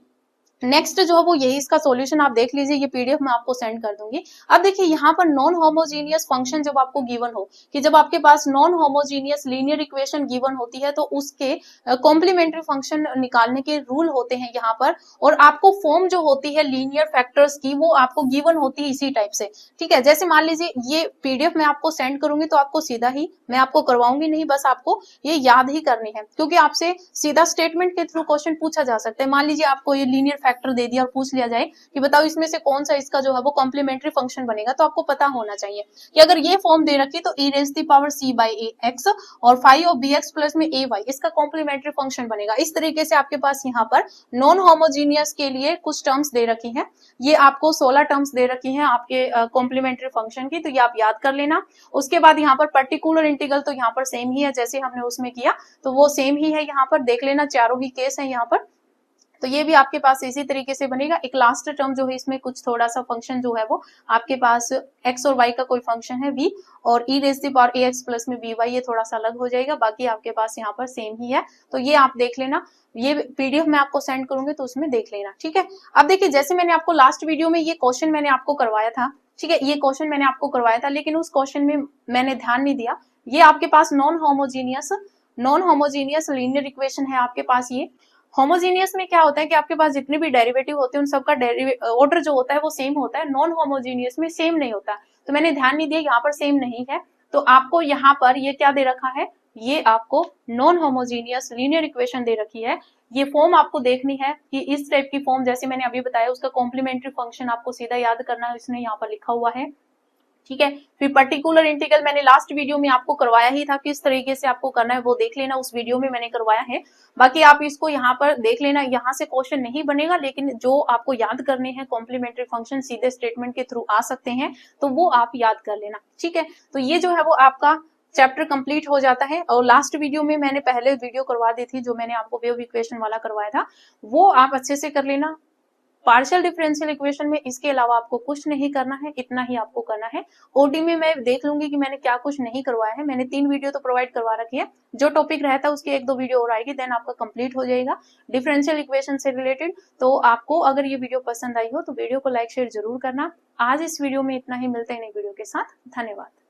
Speaker 1: नेक्स्ट जो है वो यही इसका सॉल्यूशन आप देख लीजिए, ये पीडीएफ मैं आपको सेंड कर दूंगी। अब देखिए यहाँ पर नॉन होमोजीनियस फंक्शन जब आपको गिवन हो, कि जब आपके पास non homogeneous linear equation given होती है तो उसके कॉम्प्लीमेंट्री फंक्शन निकालने के रूल होते हैं यहाँ पर, और आपको फॉर्म जो होती है लीनियर फैक्टर्स की वो आपको गिवन होती है इसी टाइप से। ठीक है, जैसे मान लीजिए ये पीडीएफ मैं आपको सेंड करूंगी तो आपको सीधा ही, मैं आपको करवाऊंगी नहीं, बस आपको ये याद ही करनी है, क्योंकि आपसे सीधा स्टेटमेंट के थ्रू क्वेश्चन पूछा जा सकता है। मान लीजिए आपको ये लीनियर फैक्टर दे दिया और पूछ लिया जाए कि बताओ इसमें से कौन सा इसका जो है वो कॉम्प्लीमेंट्री फंक्शन बनेगा, तो आपको पता होना चाहिए कि अगर ये फॉर्म दे रखी तो e raise the power c by ax और फाई ऑफ bx प्लस में ay इसका कॉम्प्लीमेंट्री फंक्शन बनेगा। इस तरीके से आपके पास यहाँ पर नॉन होमोजीनियस के लिए कुछ टर्म्स दे रखी हैं, ये आपको 16 टर्म्स दे रखी हैं आपके कॉम्प्लीमेंट्री फंक्शन की, तो ये आप याद कर लेना। उसके बाद यहाँ पर पर्टिकुलर इंटीग्रल तो यहाँ पर सेम ही है जैसे हमने उसमें किया, तो वो सेम ही है, यहाँ पर देख लेना, चारों ही केस है यहाँ पर, तो ये भी आपके पास इसी तरीके से बनेगा। एक लास्ट टर्म जो है इसमें कुछ थोड़ा सा फंक्शन जो है वो आपके पास x और y का कोई फंक्शन है v, और e raise the power ax plus में by, ये थोड़ा सा अलग हो जाएगा, बाकी आपके पास यहाँ पर सेम ही है, तो ये आप देख लेना, ये पीडीएफ मैं आपको सेंड करूंगी तो उसमें देख लेना। ठीक है, अब देखिए जैसे मैंने आपको लास्ट वीडियो में ये क्वेश्चन मैंने आपको करवाया था, ठीक है, ये क्वेश्चन मैंने आपको करवाया था, लेकिन उस क्वेश्चन में मैंने ध्यान नहीं दिया, ये आपके पास नॉन होमोजीनियस लीनियर इक्वेशन है आपके पास। ये होमोजीनियस में क्या होता है कि आपके पास जितने भी डेरिवेटिव होते हैं उन सबका ऑर्डर जो होता है वो सेम होता है, नॉन होमोजीनियस में सेम नहीं होता, तो मैंने ध्यान नहीं दिया, यहाँ पर सेम नहीं है, तो आपको यहाँ पर ये क्या दे रखा है, ये आपको नॉन होमोजीनियस लीनियर इक्वेशन दे रखी है। ये फॉर्म आपको देखनी है कि इस टाइप की फॉर्म, जैसे मैंने अभी बताया, उसका कॉम्प्लीमेंट्री फंक्शन आपको सीधा याद करना है, इसने यहाँ पर लिखा हुआ है, ठीक है। फिर पर्टिकुलर इंटीग्रल मैंने लास्ट वीडियो में आपको करवाया ही था, किस तरीके से आपको करना है वो देख लेना, उस वीडियो में मैंने करवाया है। बाकी आप इसको यहाँ पर देख लेना, यहाँ से क्वेश्चन नहीं बनेगा, लेकिन जो आपको याद करने हैं कॉम्प्लीमेंट्री फंक्शन सीधे स्टेटमेंट के थ्रू आ सकते हैं, तो वो आप याद कर लेना, ठीक है। तो ये जो है वो आपका चैप्टर कंप्लीट हो जाता है। और लास्ट वीडियो में मैंने पहले वीडियो करवा दी थी, जो मैंने आपको वेव इक्वेशन वाला करवाया था, वो आप अच्छे से कर लेना। पार्शियल डिफरेंशियल इक्वेशन में इसके अलावा आपको कुछ नहीं करना है, इतना ही आपको करना है। ओडी में मैं देख लूंगी कि मैंने क्या कुछ नहीं करवाया है, मैंने 3 वीडियो तो प्रोवाइड करवा रखी है, जो टॉपिक रहता है उसकी 1-2 वीडियो और आएगी, देन आपका कंप्लीट हो जाएगा डिफरेंशियल इक्वेशन से रिलेटेड। तो आपको अगर ये वीडियो पसंद आई हो तो वीडियो को लाइक शेयर जरूर करना। आज इस वीडियो में इतना ही, मिलते हैं नई वीडियो के साथ, धन्यवाद।